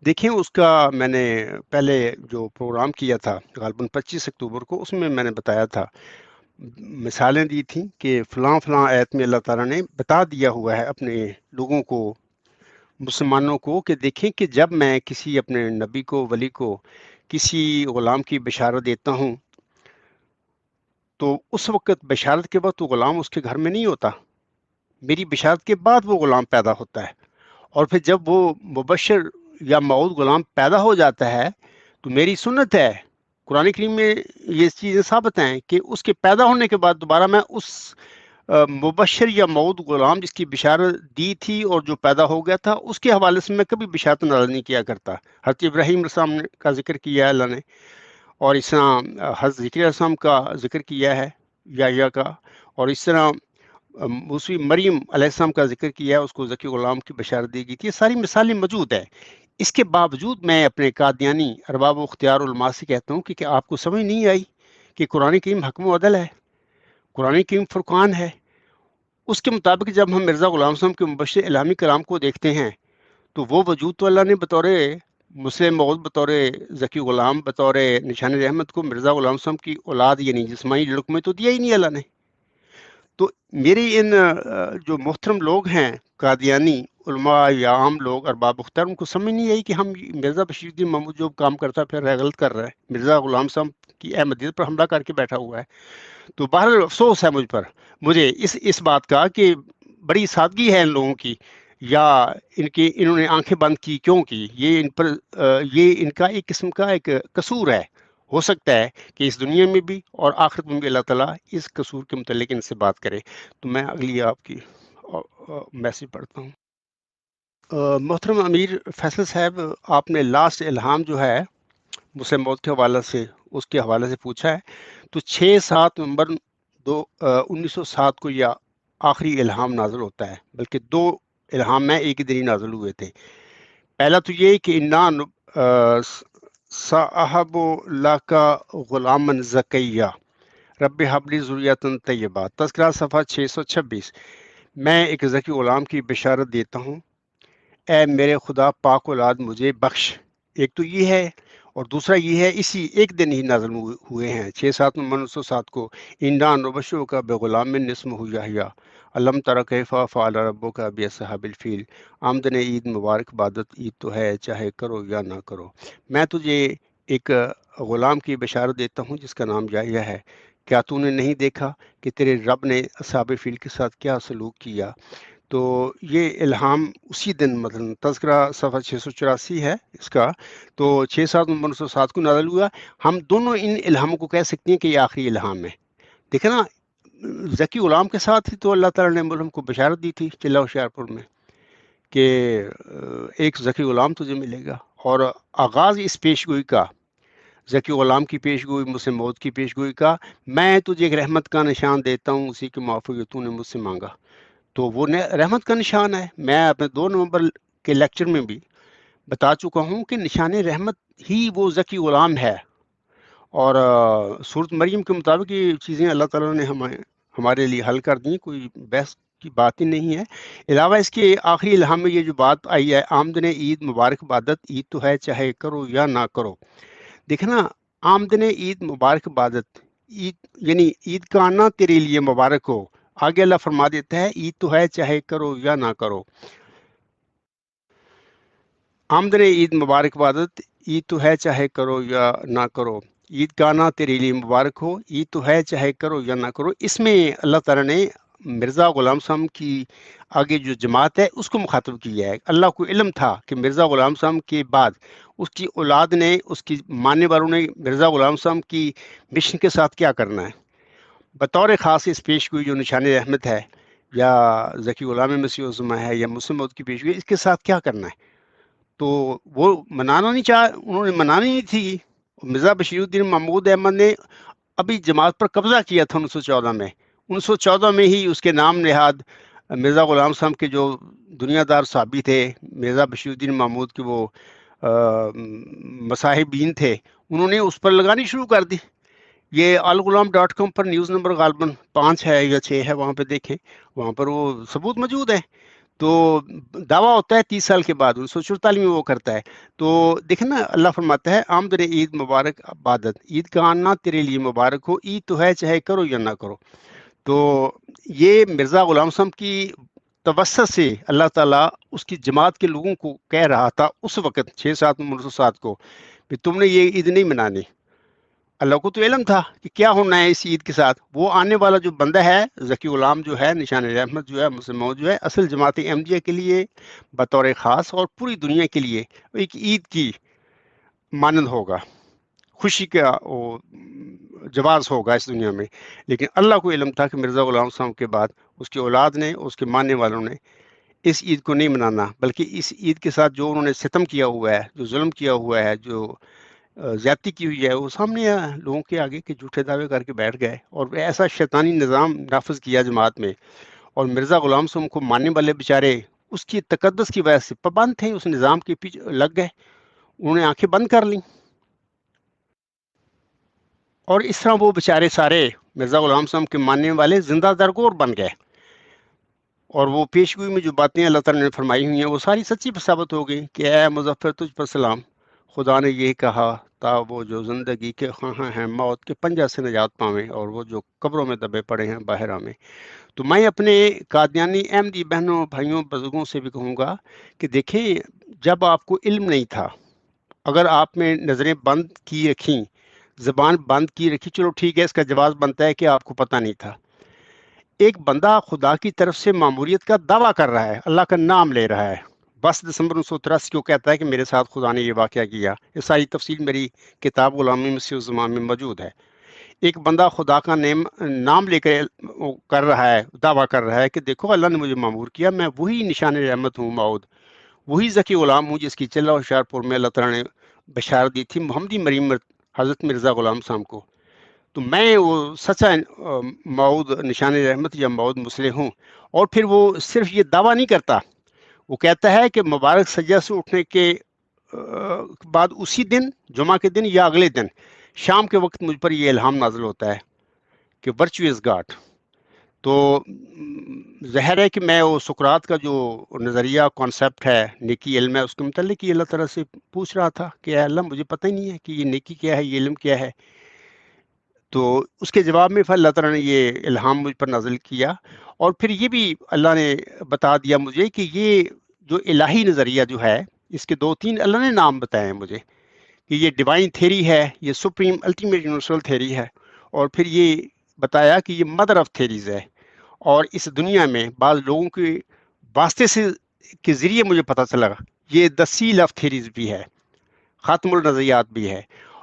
دیکھیں اس کا میں نے پہلے جو پروگرام کیا تھا غالباً 25 اکتوبر کو، اس میں نے بتایا تھا، مثالیں دی تھیں کہ فلاں فلاں آیت میں اللہ تعالیٰ نے بتا دیا ہوا ہے اپنے لوگوں کو، مسلمانوں کو، کہ دیکھیں کہ جب میں کسی اپنے نبی کو، ولی کو، کسی غلام کی بشارت دیتا ہوں تو اس وقت بشارت کے وقت وہ غلام اس کے گھر میں نہیں ہوتا، میری بشارت کے بعد وہ غلام پیدا ہوتا ہے، اور پھر جب وہ مبشر یا موعود غلام پیدا ہو جاتا ہے تو میری سنت ہے، قرآن کریم میں یہ چیزیں ثابت ہیں کہ اس کے پیدا ہونے کے بعد دوبارہ میں اس مبشر یا موعود غلام جس کی بشارت دی تھی اور جو پیدا ہو گیا تھا اس کے حوالے سے میں کبھی بشارت نازل نہیں کیا کرتا۔ حضرت ابراہیم علیہ السلام کا ذکر کیا ہے اللہ نے، اور اس طرح حضرت ذکر علیہ السلام کا ذکر کیا ہے یا کا، اور اس طرح موسوی مریم علیہ السلام کا ذکر کیا ہے، اس کو ذکی غلام کی بشارت دی گئی تھی۔ یہ ساری مثالیں موجود ہیں۔ اس کے باوجود میں اپنے قادیانی ارباب و اختیار علماء سے کہتا ہوں کہ آپ کو سمجھ نہیں آئی کہ قرآن کریم حکم و عدل ہے، قرآن کریم فرقان ہے۔ اس کے مطابق جب ہم مرزا غلام صاحب کے مبشر الہامی کلام کو دیکھتے ہیں تو وہ وجود تو اللہ نے بطور مسلم موعود، بطور ذکی غلام، بطور نشان رحمت کو مرزا غلام صاحب کی اولاد یعنی جسمانی لڑک میں تو دیا ہی نہیں اللہ نے۔ تو میری ان جو محترم لوگ ہیں قادیانی علماء یا عام لوگ ارباب اختیار، ان کو سمجھ نہیں آئی کہ ہم مرزا بشیر الدین محمود جو کام کرتا پھر رہا غلط کر رہا ہے، مرزا غلام صاحب کی احمدیت پر حملہ کر کے بیٹھا ہوا ہے۔ تو بہرحال افسوس ہے مجھے اس بات کا کہ بڑی سادگی ہے ان لوگوں کی، یا انہوں نے آنکھیں بند کی کیوں کی، یہ ان پر یہ ان کا ایک قسم کا ایک قصور ہے۔ ہو سکتا ہے کہ اس دنیا میں بھی اور آخرت میں بھی اللہ تعالیٰ اس قصور کے متعلق ان سے بات کرے۔ تو میں اگلی آپ کی میسج پڑھتا ہوں۔ محترم امیر فیصل صاحب، آپ نے لاسٹ الہام جو ہے مسلم موت کے حوالے سے، اس کے حوالے سے پوچھا ہے، تو 6-7 نومبر 1907 کو یہ آخری الہام نازل ہوتا ہے، بلکہ 2 الہام میں ایک ہی دن ہی نازل ہوئے تھے۔ پہلا تو یہ کہ انا صاحب اللہ کا غلام زکیہ رب حبلی ذریۃ طیبہ، تذکرہ صفحہ 626۔ میں ایک ذکی غلام کی بشارت دیتا ہوں، اے میرے خدا پاک اولاد مجھے بخش۔ ایک تو یہ ہے، اور دوسرا یہ ہے اسی ایک دن ہی نازل ہوئے ہیں 6-7 نومبر 1907 کو، انا نبشرک کا بغلام اسمہ یحییٰ علم تر کیف فعل ربک باصحاب الفیل۔ آمدن عید مبارک، عبادت عید تو ہے چاہے کرو یا نہ کرو۔ میں تجھے ایک غلام کی بشارت دیتا ہوں جس کا نام یحییٰ ہے، کیا تو نے نہیں دیکھا کہ تیرے رب نے اصحاب فیل کے ساتھ کیا سلوک کیا؟ تو یہ الہام اسی دن مثلا تذکرہ صفحہ 684 ہے اس کا، تو 6-7 نومبر 1907 کو نازل ہوا۔ ہم دونوں ان الہاموں کو کہہ سکتے ہیں کہ یہ آخری الہام ہے۔ دیکھیں نا، ذکی غلام کے ساتھ ہی تو اللہ تعالیٰ نے ملہم کو بشارت دی تھی چلہ ہوشیارپور میں کہ ایک ذکی غلام تجھے ملے گا، اور آغاز اس پیشگوئی کا، ذکی غلام کی پیشگوئی، مسلم موعود کی پیشگوئی کا، میں تجھے ایک رحمت کا نشان دیتا ہوں، اسی کے موافق جو تو نے مجھ سے مانگا، تو وہ رحمت کا نشان ہے۔ میں اپنے 2 نومبر کے لیکچر میں بھی بتا چکا ہوں کہ نشان رحمت ہی وہ ذکی غلام ہے، اور سورۃ مریم کے مطابق یہ چیزیں اللہ تعالیٰ نے ہمارے لیے حل کر دیں، کوئی بحث کی بات ہی نہیں ہے۔ علاوہ اس کے آخری الہام میں یہ جو بات آئی ہے، آمدن عید مبارک، عبادت عید تو ہے چاہے کرو یا نہ کرو۔ دیکھنا، آمدن عید مبارک، عبادت عید یعنی عید کا آنا تیرے لیے مبارک ہو۔ آگے اللہ فرما دیتا ہے عید تو ہے چاہے کرو یا نہ کرو۔ آمدن عید مبارک، عبادت عید تو ہے چاہے کرو یا نہ کرو، عید کا آنا تیرے لیے مبارک ہو، عید تو ہے چاہے کرو یا نہ کرو۔ اس میں اللہ تعالیٰ نے مرزا غلام صاحب کی آگے جو جماعت ہے اس کو مخاطب کیا ہے۔ اللہ کو علم تھا کہ مرزا غلام صاحب کے بعد اس کی اولاد نے، اس کی ماننے والوں نے مرزا غلام صاحب کی مشن کے ساتھ کیا کرنا ہے۔ بطور خاص اس پیشگوئی جو نشان رحمت ہے، یا ذکی غلام مسیح الزماں ہے، یا مسلم موعود کی پیشگوئی، اس کے ساتھ کیا کرنا ہے، تو وہ منانا نہیں انہوں نے منانی نہیں تھی۔ مرزا بشیر الدین محمود احمد نے ابھی جماعت پر قبضہ کیا تھا 1914 میں، 1914 میں ہی اس کے نام نہاد مرزا غلام صاحب کے جو دنیا دار صحابی تھے، مرزا بشیر الدین محمود کے وہ مصاحبین تھے، انہوں نے اس پر لگانی شروع کر دی۔ یہ الغلام.com پر نیوز نمبر غالباً 5 ہے یا 6 ہے، وہاں پہ دیکھیں، وہاں پر وہ ثبوت موجود ہے۔ تو دعویٰ ہوتا ہے 30 سال کے بعد 1944 میں وہ کرتا ہے. تو دیکھیں نا اللہ فرماتا ہے آمد عید مبارک عبادت، عید کا آنا تیرے لیے مبارک ہو، عید تو ہے چاہے کرو یا نہ کرو. تو یہ مرزا غلام صاحب کی توسط سے اللہ تعالیٰ اس کی جماعت کے لوگوں کو کہہ رہا تھا اس وقت 6/7/1907 کو کہ تم نے یہ عید نہیں منانی. اللہ کو تو علم تھا کہ کیا ہونا ہے اس عید کے ساتھ. وہ آنے والا جو بندہ ہے ذکی غلام جو ہے، نشان رحمت جو ہے، مسلم موعود جو ہے، اصل جماعت احمدیہ کے لیے بطور خاص اور پوری دنیا کے لیے ایک عید کی مانند ہوگا، خوشی کا وہ جواز ہوگا اس دنیا میں. لیکن اللہ کو علم تھا کہ مرزا غلام صاحب کے بعد اس کی اولاد نے، اس کے ماننے والوں نے اس عید کو نہیں منانا، بلکہ اس عید کے ساتھ جو انہوں نے ستم کیا ہوا ہے، جو ظلم کیا ہوا ہے، جو زیادتی کی ہوئی ہے، وہ سامنے لوگوں کے آگے کے جھوٹے دعوے کر کے بیٹھ گئے اور ایسا شیطانی نظام نافذ کیا جماعت میں. اور مرزا غلام صاحب کو ماننے والے بیچارے اس کی تقدس کی وجہ سے پابند تھے، اس نظام کے پیچھے لگ گئے، انہوں نے آنکھیں بند کر لیں. اور اس طرح وہ بیچارے سارے مرزا غلام صاحب کے ماننے والے زندہ درگور بن گئے. اور وہ پیشگوئی میں جو باتیں اللہ تعالیٰ نے فرمائی ہوئی ہیں وہ ساری سچی ثابت ہو گئی کہ اے مظفر تجھ پر سلام، خدا نے یہ کہا تا وہ جو زندگی کے خواہاں ہیں موت کے پنجہ سے نجات پاویں، اور وہ جو قبروں میں دبے پڑے ہیں باہر آویں. تو میں اپنے قادیانی احمدی بہنوں بھائیوں بزرگوں سے بھی کہوں گا کہ دیکھیں، جب آپ کو علم نہیں تھا، اگر آپ نے نظریں بند کی رکھیں، زبان بند کی رکھی، چلو ٹھیک ہے، اس کا جواز بنتا ہے کہ آپ کو پتہ نہیں تھا. ایک بندہ خدا کی طرف سے ماموریت کا دعویٰ کر رہا ہے، اللہ کا نام لے رہا ہے، 10 دسمبر 1983 کو کہتا ہے کہ میرے ساتھ خدا نے یہ واقعہ کیا. یہ ساری تفصیل میری کتاب غلامی مسیح الزمان میں موجود ہے. ایک بندہ خدا کا نام لے کر رہا ہے، دعویٰ کر رہا ہے کہ دیکھو اللہ نے مجھے مامور کیا، میں وہی نشان رحمت ہوں موعود، وہی ذکی غلام ہوں جس کی چلہ ہوشیار پور میں اللہ تعالیٰ نے بشارت دی تھی محمدی مریم حضرت مرزا غلام صاحب کو. تو میں وہ سچا موعود نشان رحمت یا موعود مسلح ہوں. اور پھر وہ صرف یہ دعویٰ نہیں کرتا، وہ کہتا ہے کہ مبارک سجدہ سے اٹھنے کے بعد اسی دن، جمعہ کے دن یا اگلے دن شام کے وقت مجھ پر یہ الہام نازل ہوتا ہے کہ ورچو از گاڈ. تو ظاہر ہے کہ میں وہ سقراط کا جو نظریہ کانسیپٹ ہے نیکی علم ہے، اس کے متعلق یہ اللہ تعالیٰ سے پوچھ رہا تھا کہ اے اللہ مجھے پتہ ہی نہیں ہے کہ یہ نیکی کیا ہے، یہ علم کیا ہے. تو اس کے جواب میں پھر اللہ تعالیٰ نے یہ الہام مجھ پر نازل کیا. اور پھر یہ بھی اللہ نے بتا دیا مجھے کہ یہ جو الہی نظریہ جو ہے، اس کے 2-3 اللہ نے نام بتائے ہیں مجھے کہ یہ ڈیوائن تھیری ہے، یہ سپریم الٹیمیٹ یونیورسل تھیری ہے، اور پھر یہ بتایا کہ یہ مدر آف تھیریز ہے. اور اس دنیا میں بعض لوگوں کے واسطے سے کے ذریعے مجھے پتہ چلا یہ دا سیل آف تھیریز بھی ہے، خاتم النظریات بھی ہے.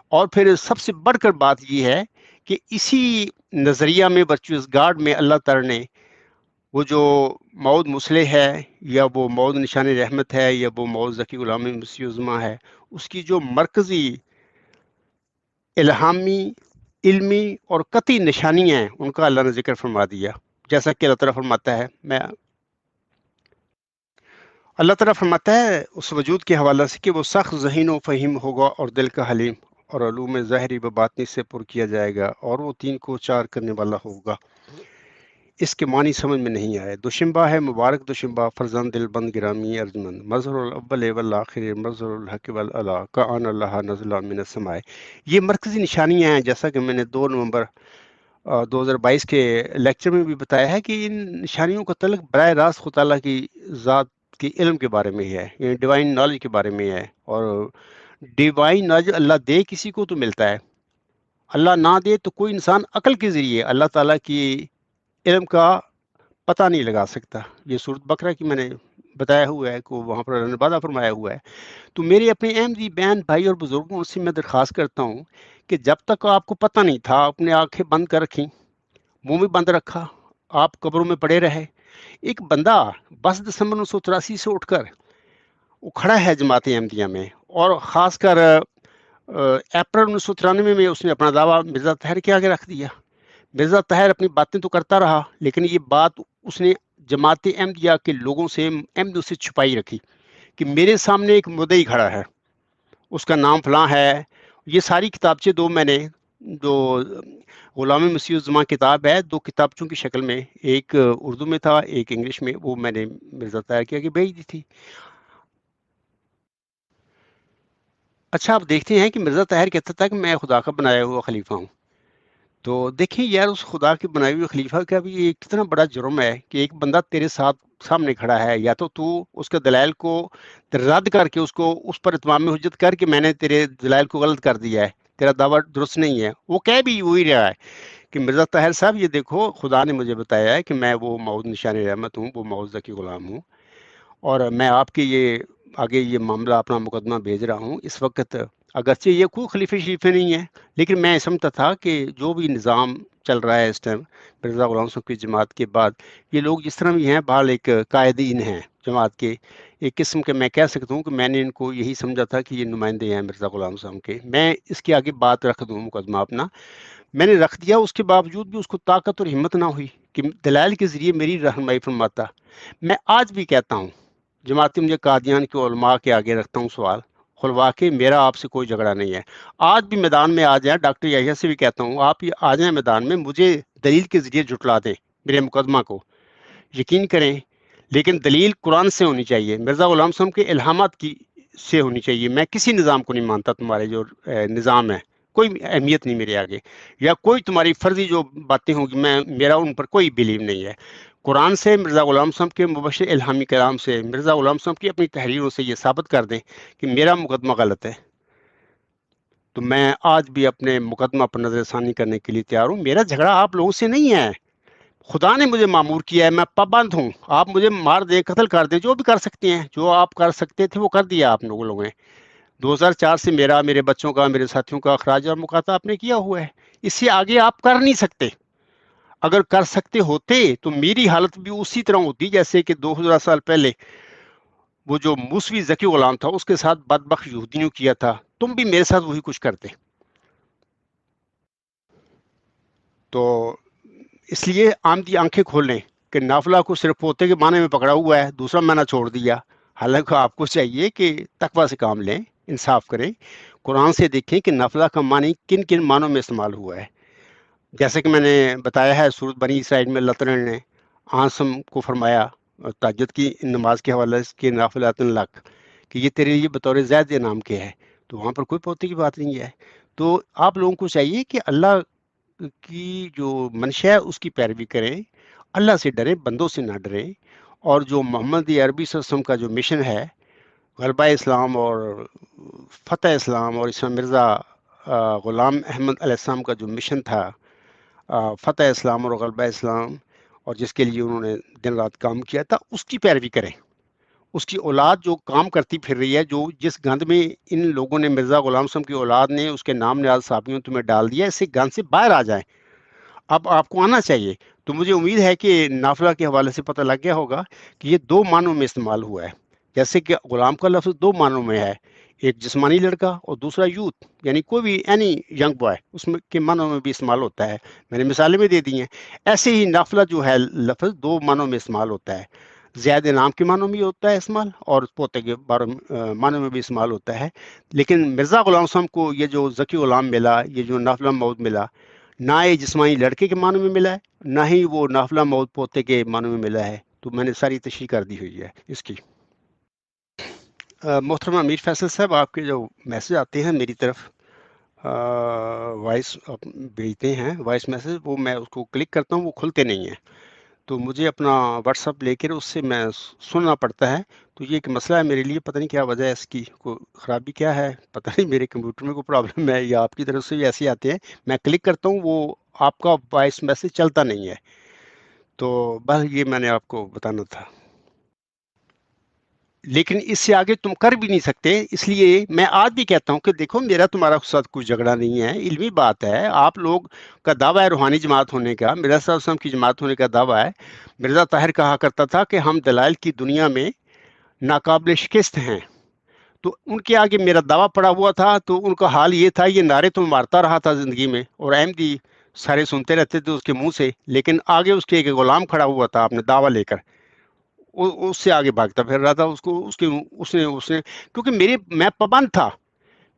اور پھر سب سے بڑھ کر بات یہ ہے کہ اسی نظریہ میں ورچوئس گارڈ میں اللہ تعالیٰ نے وہ جو موعود مسلح ہے، یا وہ موعود نشان رحمت ہے، یا وہ موعود ذکی غلامی مسیح الزماں ہے، اس کی جو مرکزی الہامی علمی اور قطعی نشانیاں ہیں ان کا اللہ نے ذکر فرما دیا. جیسا کہ اللہ تعالیٰ فرماتا ہے، اللہ تعالیٰ فرماتا ہے اس وجود کے حوالہ سے کہ وہ سخت ذہین و فہیم ہوگا اور دل کا حلیم، اور علوم ظاہری و باطنی سے پر کیا جائے گا، اور وہ 3 کو 4 کرنے والا ہوگا. اس کے معنی سمجھ میں نہیں آئے. دوشنبہ ہے مبارک دوشنبہ، فرزند دل بند گرامی ارجمند، مظہر الاول والآخر مظہر الحق والعلا کان اللہ نزل من السماء. یہ مرکزی نشانیاں ہیں، جیسا کہ میں نے 2 نومبر 2022 کے لیکچر میں بھی بتایا ہے کہ ان نشانیوں کا تعلق براہ راست خدا تعالیٰ کی ذات کے علم کے بارے میں ہے، یعنی ڈیوائن نالج کے بارے میں ہے. اور ڈیوائن نالج اللہ دے کسی کو تو ملتا ہے، اللہ نہ دے تو کوئی انسان عقل کے ذریعے اللہ تعالیٰ کی علم کا پتہ نہیں لگا سکتا. یہ سورۃ بقرہ کی میں نے بتایا ہوا ہے کہ وہاں پر اللہ نے وعدہ فرمایا ہوا ہے. تو میرے اپنے احمدی بہن بھائی اور بزرگوں سے میں درخواست کرتا ہوں کہ جب تک آپ کو پتہ نہیں تھا، اپنے آنکھیں بند کر رکھیں، منہ بھی بند رکھا، آپ قبروں میں پڑے رہے. ایک بندہ 10 دسمبر 1983 سے اٹھ کر وہ کھڑا ہے جماعت احمدیہ میں، اور خاص کر اپریل 1993 میں اس نے اپنا دعویٰ مرزا طاہر کے آگے رکھ دیا. مرزا طاہر اپنی باتیں تو کرتا رہا، لیکن یہ بات اس نے جماعت احمدیہ کے لوگوں سے، احمدیوں سے چھپائی رکھی کہ میرے سامنے ایک مدعی کھڑا ہے، اس کا نام فلاں ہے. یہ ساری کتابچے 2 میں نے جو غلام مسیح الزمان کتاب ہے، 2 کتابچوں کی شکل میں، ایک اردو میں تھا ایک انگلش میں، وہ میں نے مرزا طاہر کے آگے بھیج دی تھی۔ اچھا آپ دیکھتے ہیں کہ مرزا طاہر کہتا تھا کہ میں خدا کا بنایا ہوا خلیفہ ہوں۔ تو دیکھیں یار، اس خدا کے بنائے ہوئے خلیفہ کا بھی یہ کتنا بڑا جرم ہے کہ ایک بندہ تیرے ساتھ سامنے کھڑا ہے، یا تو اس کے دلائل کو رد کر کے اس پر اتمام حجت کر کے میں نے تیرے دلائل کو غلط کر دیا ہے، تیرا دعویٰ درست نہیں ہے۔ وہ کہہ بھی وہی رہا ہے کہ مرزا طاہر صاحب یہ دیکھو، خدا نے مجھے بتایا ہے کہ میں وہ موعود نشان رحمت ہوں، وہ معوضہ کی غلام ہوں، اور میں آپ کے یہ آگے یہ معاملہ اپنا مقدمہ بھیج رہا ہوں اس وقت۔ اگرچہ یہ کوئی خلیفہ شریفہ نہیں ہے، لیکن میں سمجھتا تھا کہ جو بھی نظام چل رہا ہے اس ٹائم مرزا غلام صاحب کی جماعت کے بعد، یہ لوگ جس طرح بھی ہیں بہرحال ایک قائدین ہیں جماعت کے، ایک قسم کے میں کہہ سکتا ہوں کہ میں نے ان کو یہی سمجھا تھا کہ یہ نمائندے ہیں مرزا غلام صاحب کے۔ میں اس کے آگے بات رکھ دوں مقدمہ اپنا، میں نے رکھ دیا، اس کے باوجود بھی اس کو طاقت اور ہمت نہ ہوئی کہ دلائل کے ذریعے میری رہنمائی فرماتا۔ میں آج بھی کہتا ہوں، جماعت مجھے قادیان کے علماء کے آگے رکھتا ہوں سوال، خلوا کے میرا آپ سے کوئی جھگڑا نہیں ہے۔ آج بھی میدان میں آ جائیں، ڈاکٹر یحییٰ سے بھی کہتا ہوں، آپ یہ آ جائیں میدان میں، مجھے دلیل کے ذریعے جھٹلا دیں میرے مقدمہ کو، یقین کریں، لیکن دلیل قرآن سے ہونی چاہیے، مرزا غلام صاحب کے الہامات کی سے ہونی چاہیے۔ میں کسی نظام کو نہیں مانتا، تمہارے جو نظام ہے کوئی اہمیت نہیں میرے آگے، یا کوئی تمہاری فرضی جو باتیں ہوں گی میرا ان پر کوئی بلیو نہیں ہے۔ قرآن سے، مرزا غلام صاحب کے مبشر الہامی کلام سے، مرزا غلام صاحب کی اپنی تحریروں سے یہ ثابت کر دیں کہ میرا مقدمہ غلط ہے، تو میں آج بھی اپنے مقدمہ پر نظر ثانی کرنے کے لیے تیار ہوں۔ میرا جھگڑا آپ لوگوں سے نہیں ہے، خدا نے مجھے معمور کیا ہے، میں پابند ہوں۔ آپ مجھے مار دیں، قتل کر دیں، جو بھی کر سکتے ہیں، جو آپ کر سکتے تھے وہ کر دیا آپ لوگوں نے۔ 2004 سے میرا، میرے بچوں کا، میرے ساتھیوں کا اخراج اور مکاتبہ آپ نے کیا ہوا ہے، اس سے آگے آپ کر نہیں سکتے۔ اگر کر سکتے ہوتے تو میری حالت بھی اسی طرح ہوتی جیسے کہ 2000 سال پہلے وہ جو موسوی ذکی غلام تھا اس کے ساتھ بدبخت یہودیوں کیا تھا، تم بھی میرے ساتھ وہی کچھ کرتے۔ تو اس لیے آمدی آنکھیں کھولیں کہ نافلہ کو صرف پوتے کے معنی میں پکڑا ہوا ہے، دوسرا معنی چھوڑ دیا۔ حالانکہ آپ کو چاہیے کہ تقوی سے کام لیں، انصاف کریں، قرآن سے دیکھیں کہ نافلہ کا معنی کن کن معنوں میں استعمال ہوا ہے۔ جیسے کہ میں نے بتایا ہے، سورۃ بنی اسرائیل میں اللہ تعالیٰ نے عاصم کو فرمایا تہجد کی نماز کے حوالے سے کہ نافلۃ لک، کہ یہ تیرے لیے بطور زید انعام کے ہے، تو وہاں پر کوئی پوتے کی بات نہیں ہے۔ تو آپ لوگوں کو چاہیے کہ اللہ کی جو منشا ہے اس کی پیروی کریں، اللہ سے ڈریں، بندوں سے نہ ڈریں، اور جو محمد عربی صلی اللہ علیہ وسلم کا جو مشن ہے، غلبہ اسلام اور فتح اسلام، اور اس میں مرزا غلام احمد علیہ السلام کا جو مشن تھا، فتح اسلام اور غلبہ اسلام، اور جس کے لیے انہوں نے دن رات کام کیا تھا، اس کی پیروی کریں۔ اس کی اولاد جو کام کرتی پھر رہی ہے، جو جس گند میں ان لوگوں نے، مرزا غلام صاحب کی اولاد نے، اس کے نام نیاز صحابیوں تمہیں ڈال دیا، اس سے گند سے باہر آ جائیں۔ اب آپ کو آنا چاہیے۔ تو مجھے امید ہے کہ نافلہ کے حوالے سے پتہ لگ گیا ہوگا کہ یہ 2 معنوں میں استعمال ہوا ہے، جیسے کہ غلام کا لفظ 2 معنوں میں ہے، ایک جسمانی لڑکا اور دوسرا یوتھ، یعنی کوئی بھی اینی ینگ بوائے، اس میں کے معنوں میں بھی استعمال ہوتا ہے۔ میں نے مثالیں بھی دے دی ہیں۔ ایسے ہی نافلہ جو ہے لفظ 2 معنوں میں استعمال ہوتا ہے، زیادہ نام کے معنوں میں ہوتا ہے استعمال، اور پوتے کے معنوں میں بھی استعمال ہوتا ہے۔ لیکن مرزا غلام صاحب کو یہ جو ذکی غلام ملا، یہ جو نافلہ موعود ملا، نہ یہ جسمانی لڑکے کے معنوں میں ملا ہے، نہ ہی وہ نافلہ موعود پوتے کے معنوں میں ملا ہے۔ تو میں نے ساری تشریح کر دی ہوئی ہے اس کی۔ محترم امیر فیصل صاحب، آپ کے جو میسج آتے ہیں میری طرف، وائس بھیجتے ہیں، وائس میسج، وہ میں اس کو کلک کرتا ہوں، وہ کھلتے نہیں ہیں، تو مجھے اپنا واٹس اپ لے کر اس سے میں سننا پڑتا ہے۔ تو یہ ایک مسئلہ ہے میرے لیے، پتہ نہیں کیا وجہ ہے اس کی، کوئی خرابی کیا ہے، پتہ نہیں میرے کمپیوٹر میں کوئی پرابلم ہے یا آپ کی طرف سے بھی ایسے آتے ہیں، میں کلک کرتا ہوں وہ آپ کا وائس میسج چلتا نہیں ہے۔ تو بس یہ میں نے آپ کو بتانا تھا، لیکن اس سے آگے تم کر بھی نہیں سکتے۔ اس لیے میں آج بھی کہتا ہوں کہ دیکھو، میرا تمہارا ساتھ کوئی جھگڑا نہیں ہے، علمی بات ہے۔ آپ لوگ کا دعویٰ ہے روحانی جماعت ہونے کا، مرزا صاحب وسلم کی جماعت ہونے کا دعویٰ ہے۔ مرزا طاہر کہا کرتا تھا کہ ہم دلائل کی دنیا میں ناقابل شکست ہیں، تو ان کے آگے میرا دعویٰ پڑا ہوا تھا، تو ان کا حال یہ تھا، یہ نعرے تو مارتا رہا تھا زندگی میں، اور احمدی سارے سنتے رہتے تھے اس کے منہ سے، لیکن آگے اس کے ایک غلام کھڑا ہوا تھا اپنے دعویٰ لے کر، اس سے آگے بھاگتا پھر رہا تھا، اس نے کیونکہ میں پابند تھا۔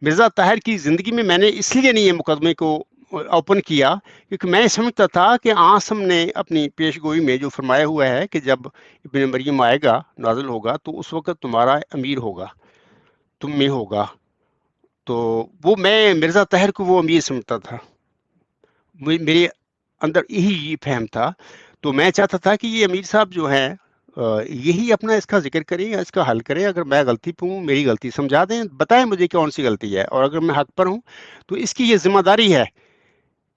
مرزا طاہر کی زندگی میں میں نے اس لیے نہیں یہ مقدمے کو اوپن کیا، کیونکہ میں سمجھتا تھا کہ آسم نے اپنی پیش گوئی میں جو فرمایا ہوا ہے کہ جب ابن مریم آئے گا، نازل ہوگا، تو اس وقت تمہارا امیر ہوگا، تم میں ہوگا. تو وہ میں مرزا طاہر کو وہ امیر سمجھتا تھا، میرے اندر یہی فہم تھا. تو میں چاہتا تھا کہ یہ امیر صاحب جو ہیں یہی اپنا اس کا ذکر کریں یا اس کا حل کریں. اگر میں غلطی پہ ہوں میری غلطی سمجھا دیں، بتائیں مجھے کون سی غلطی ہے، اور اگر میں حق پر ہوں تو اس کی یہ ذمہ داری ہے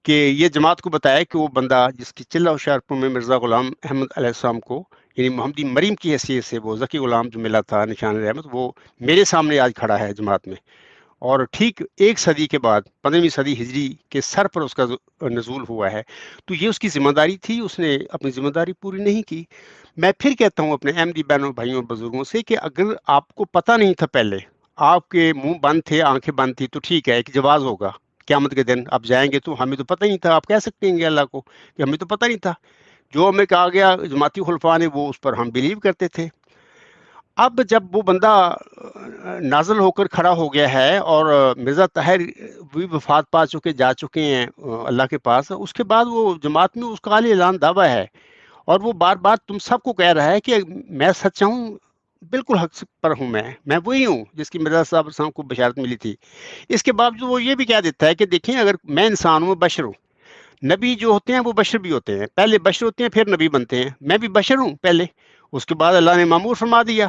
کہ یہ جماعت کو بتائے کہ وہ بندہ جس کی چلہ و شارپور میں مرزا غلام احمد علیہ السلام کو، یعنی محمدی مریم کی حیثیت سے وہ ذکی غلام جو ملا تھا نشان رحمت، وہ میرے سامنے آج کھڑا ہے جماعت میں. اور ٹھیک 1 صدی کے بعد 15ویں صدی ہجری کے سر پر اس کا نزول ہوا ہے. تو یہ اس کی ذمہ داری تھی، اس نے اپنی ذمہ داری پوری نہیں کی. میں پھر کہتا ہوں اپنے احمدی بہنوں بھائیوں اور بزرگوں سے کہ اگر آپ کو پتہ نہیں تھا، پہلے آپ کے منہ بند تھے، آنکھیں بند تھی، تو ٹھیک ہے، ایک جواز ہوگا قیامت کے دن آپ جائیں گے تو ہمیں تو پتہ نہیں تھا. آپ کہہ سکتے ہیں اللہ کو کہ ہمیں تو پتہ نہیں تھا، جو ہمیں کہا گیا جماعتی خلفاء نے وہ اس پر ہم بلیو کرتے تھے. اب جب وہ بندہ نازل ہو کر کھڑا ہو گیا ہے اور مرزا طاہر بھی وفات پا چکے جا چکے ہیں اللہ کے پاس، اس کے بعد وہ جماعت میں اس کا عالی اعلان دعویٰ ہے، اور وہ بار بار تم سب کو کہہ رہا ہے کہ میں سچا ہوں، بالکل حق پر ہوں، میں وہی ہوں جس کی مرزا صاحب کو بشارت ملی تھی. اس کے باوجود وہ یہ بھی کہہ دیتا ہے کہ دیکھیں اگر میں انسان ہوں، بشر ہوں، نبی جو ہوتے ہیں وہ بشر بھی ہوتے ہیں، پہلے بشر ہوتے ہیں پھر نبی بنتے ہیں، میں بھی بشر ہوں پہلے، اس کے بعد اللہ نے معمور فرما دیا.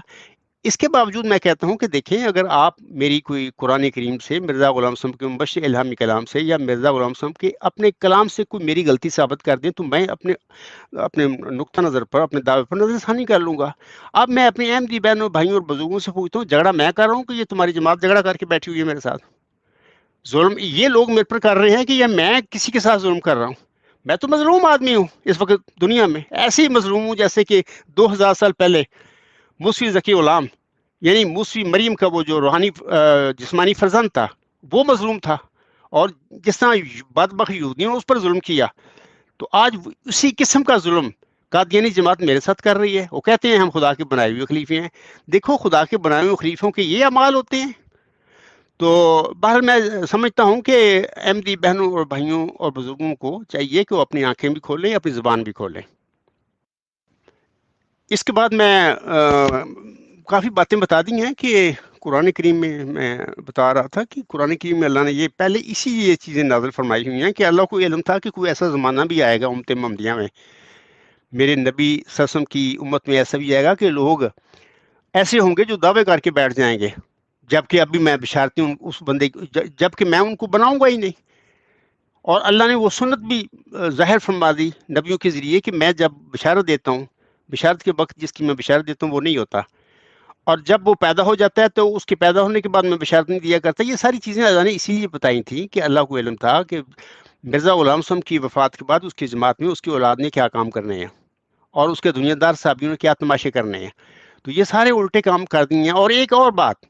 اس کے باوجود میں کہتا ہوں کہ دیکھیں اگر آپ میری کوئی قرآن کریم سے، مرزا غلام صاحب کے مبشر الہامی کلام سے، یا مرزا غلام صاحب کے اپنے کلام سے کوئی میری غلطی ثابت کر دیں، تو میں اپنے نقطہ نظر پر، اپنے دعوے پر نظر ثانی کر لوں گا. اب میں اپنے احمدی بہنوں بھائیوں اور بزرگوں سے پوچھتا ہوں، جھگڑا میں کر رہا ہوں کہ یہ تمہاری جماعت جھگڑا کر کے بیٹھی ہوئی ہے میرے ساتھ؟ ظلم یہ لوگ میرے پر کر رہے ہیں کہ یہ میں کسی کے ساتھ ظلم کر رہا ہوں؟ میں تو مظلوم آدمی ہوں اس وقت دنیا میں، ایسے ہی مظلوم ہوں جیسے کہ 2000 سال پہلے موسوی ذکی غلام، یعنی موسوی مریم کا وہ جو روحانی جسمانی فرزند تھا، وہ مظلوم تھا. اور جس طرح بدبخت یہودیوں نے اس پر ظلم کیا، تو آج اسی قسم کا ظلم قادیانی جماعت میرے ساتھ کر رہی ہے. وہ کہتے ہیں ہم خدا کے بنائے ہوئے خلیفے ہیں. دیکھو خدا کے بنائے ہوئے خلیفوں کے یہ اعمال ہوتے ہیں. تو بہرحال میں سمجھتا ہوں کہ احمدی بہنوں اور بھائیوں اور بزرگوں کو چاہیے کہ وہ اپنی آنکھیں بھی کھولیں، اپنی زبان بھی کھولیں. اس کے بعد میں کافی باتیں بتا دی ہیں کہ قرآن کریم میں بتا رہا تھا کہ قرآن کریم میں اللہ نے یہ پہلے اسی لیے چیزیں نازل فرمائی ہوئی ہیں کہ اللہ کو علم تھا کہ کوئی ایسا زمانہ بھی آئے گا امت محمدیہ میں، میرے نبی صلی اللہ علیہ وسلم کی امت میں ایسا بھی آئے گا کہ لوگ ایسے ہوں گے جو دعوے کر کے بیٹھ جائیں گے، جبکہ ابھی میں بشارتی ہوں اس بندے جبکہ میں ان کو بناؤں گا ہی نہیں. اور اللہ نے وہ سنت بھی ظاہر فرما دی نبیوں کے ذریعے کہ میں جب بشارت دیتا ہوں، بشارت کے وقت جس کی میں بشارت دیتا ہوں وہ نہیں ہوتا، اور جب وہ پیدا ہو جاتا ہے تو اس کے پیدا ہونے کے بعد میں بشارت نہیں دیا کرتا. یہ ساری چیزیں اللہ نے اسی لیے بتائی تھیں کہ اللہ کو علم تھا کہ مرزا غلام صاحب کی وفات کے بعد اس کی جماعت میں اس کی اولاد نے کیا کام کرنے ہیں، اور اس کے دنیا دار صحابیوں نے کیا تماشے کرنے ہیں. تو یہ سارے الٹے کام کر دیے ہیں. اور ایک اور بات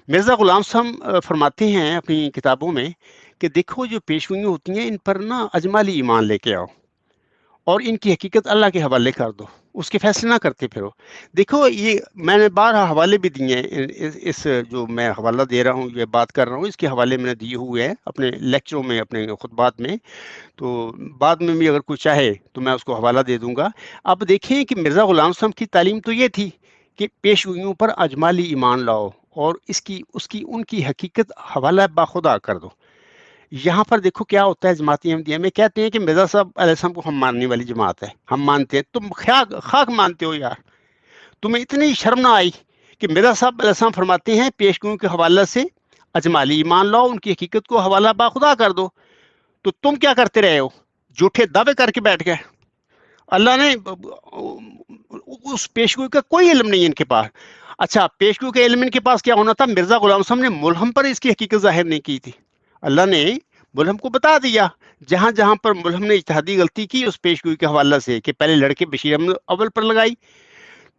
مرزا غلام صاحب فرماتے ہیں اپنی کتابوں میں کہ دیکھو جو پیشگوئیاں ہوتی ہیں ان پر نا اجمالی ایمان لے کے آؤ، اور ان کی حقیقت اللہ کے حوالے کر دو، اس کے فیصلے نہ کرتے پھرو. دیکھو یہ میں نے 12 حوالے بھی دیے ہیں، اس جو میں حوالہ دے رہا ہوں، یہ بات کر رہا ہوں، اس کے حوالے میں نے دیے ہوئے ہیں اپنے لیکچروں میں، اپنے خطبات میں. تو بعد میں بھی اگر کوئی چاہے تو میں اس کو حوالہ دے دوں گا. اب دیکھیں کہ مرزا غلام صاحب کی تعلیم تو یہ تھی کہ پیشگوئیوں پر اجمالی ایمان لاؤ اور ان کی حقیقت حوالہ باخدا کر دو. یہاں پر دیکھو کیا ہوتا ہے جماعتی احمدیہ میں، کہتے ہیں کہ مرزا صاحب علیہ السلام کو ہم ماننے والی جماعت ہے، ہم مانتے ہیں. تم خاک مانتے ہو یار، تمہیں اتنی شرم نہ آئی کہ مرزا صاحب علیہ السلام فرماتے ہیں پیشگوئیوں کے حوالہ سے اجمالی ایمان لاؤ، ان کی حقیقت کو حوالہ باخدا کر دو. تو تم کیا کرتے رہے ہو؟ جھوٹے دعوے کر کے بیٹھ گئے. اللہ نے اس پیشگوئی کا کوئی علم نہیں ان کے پاس. اچھا پیشگوئی کا علم ان کے پاس کیا ہونا تھا؟ مرزا غلام صاحب نے ملہم پر اس کی حقیقت ظاہر نہیں کی تھی. اللہ نے ملہم کو بتا دیا، جہاں جہاں پر ملہم نے اجتہادی غلطی کی اس پیشگوئی کے حوالہ سے، کہ پہلے لڑکے بشیر احمد اول پر لگائی،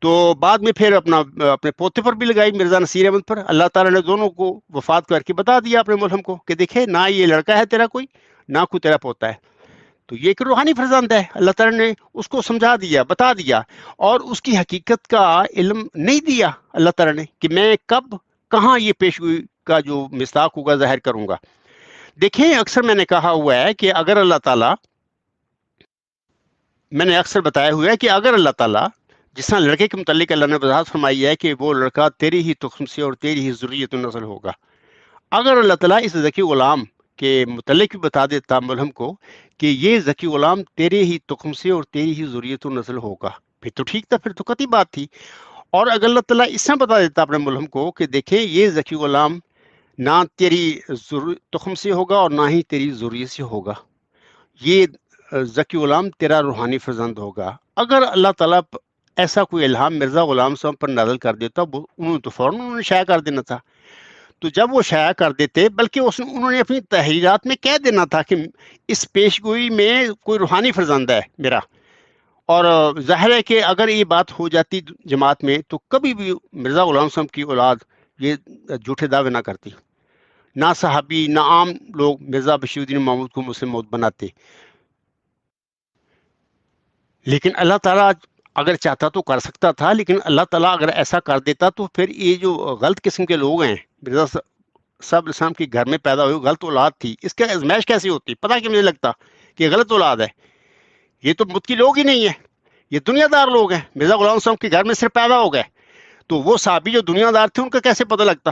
تو بعد میں پھر اپنے پوتے پر بھی لگائی مرزا نصیر احمد پر. اللہ تعالیٰ نے دونوں کو وفات کر کے بتا دیا اپنے ملہم کو کہ دیکھے نہ یہ لڑکا ہے تیرا کوئی، نہ کوئی تیرا پوتا ہے. تو یہ ایک روحانی فرزند ہے، اللہ تعالیٰ نے اس کو سمجھا دیا، بتا دیا، اور اس کی حقیقت کا علم نہیں دیا اللہ تعالیٰ نے کہ میں کب کہاں یہ پیشگوئی کا جو مصداق ہوگا ظاہر کروں گا. دیکھیں اکثر میں نے کہا ہوا ہے کہ اگر اللہ تعالیٰ، میں نے اکثر بتایا ہوا ہے کہ اگر اللہ تعالیٰ، جس طرح لڑکے کے متعلق اللہ نے وضاحت فرمائی ہے کہ وہ لڑکا تیری ہی تخم سے اور تیری ہی ذریت النسل ہوگا، اگر اللہ تعالیٰ اس ذکی غلام کے متعلق بھی بتا دیتا ملہم کو کہ یہ ذکی غلام تیرے ہی تخم سے اور تیری ہی ذریت النسل ہوگا، پھر تو ٹھیک تھا، پھر تو قطعی بات تھی۔ اور اگر اللہ تعالیٰ اس طرح بتا دیتا اپنے ملہم کو کہ دیکھیں یہ ذکی غلام نہ تیری تخم سے ہوگا اور نہ ہی تیری ذریت سے ہوگا، یہ ذکی غلام تیرا روحانی فرزند ہوگا، اگر اللہ تعالیٰ ایسا کوئی الہام مرزا غلام صاحب پر نازل کر دیتا، انہوں نے تو فوراً انہوں نے شائع کر دینا تھا۔ تو جب وہ شائع کر دیتے، بلکہ انہوں نے اپنی تحریرات میں کہہ دینا تھا کہ اس پیشگوئی میں کوئی روحانی فرزند ہے میرا، اور ظاہر ہے کہ اگر یہ بات ہو جاتی جماعت میں تو کبھی بھی مرزا غلام صاحب کی اولاد یہ جھوٹے دعوے نہ کرتی، نہ صحابی نہ عام لوگ مرزا بشیر الدین محمود کو مسلم موت بناتے۔ لیکن اللہ تعالیٰ اگر چاہتا تو کر سکتا تھا، لیکن اللہ تعالیٰ اگر ایسا کر دیتا تو پھر یہ جو غلط قسم کے لوگ ہیں، مرزا صاحب اسلام کے گھر میں پیدا ہوئی غلط اولاد تھی، اس کا ازمائش کیسی ہوتی؟ پتہ کہ مجھے لگتا کہ غلط اولاد ہے، یہ تو مت کی لوگ ہی نہیں ہے، یہ دنیا دار لوگ ہیں، مرزا غلام صاحب کے گھر میں صرف پیدا ہو گئے، تو وہ صحابی جو دنیا دار تھے ان کا کیسے پتہ لگتا؟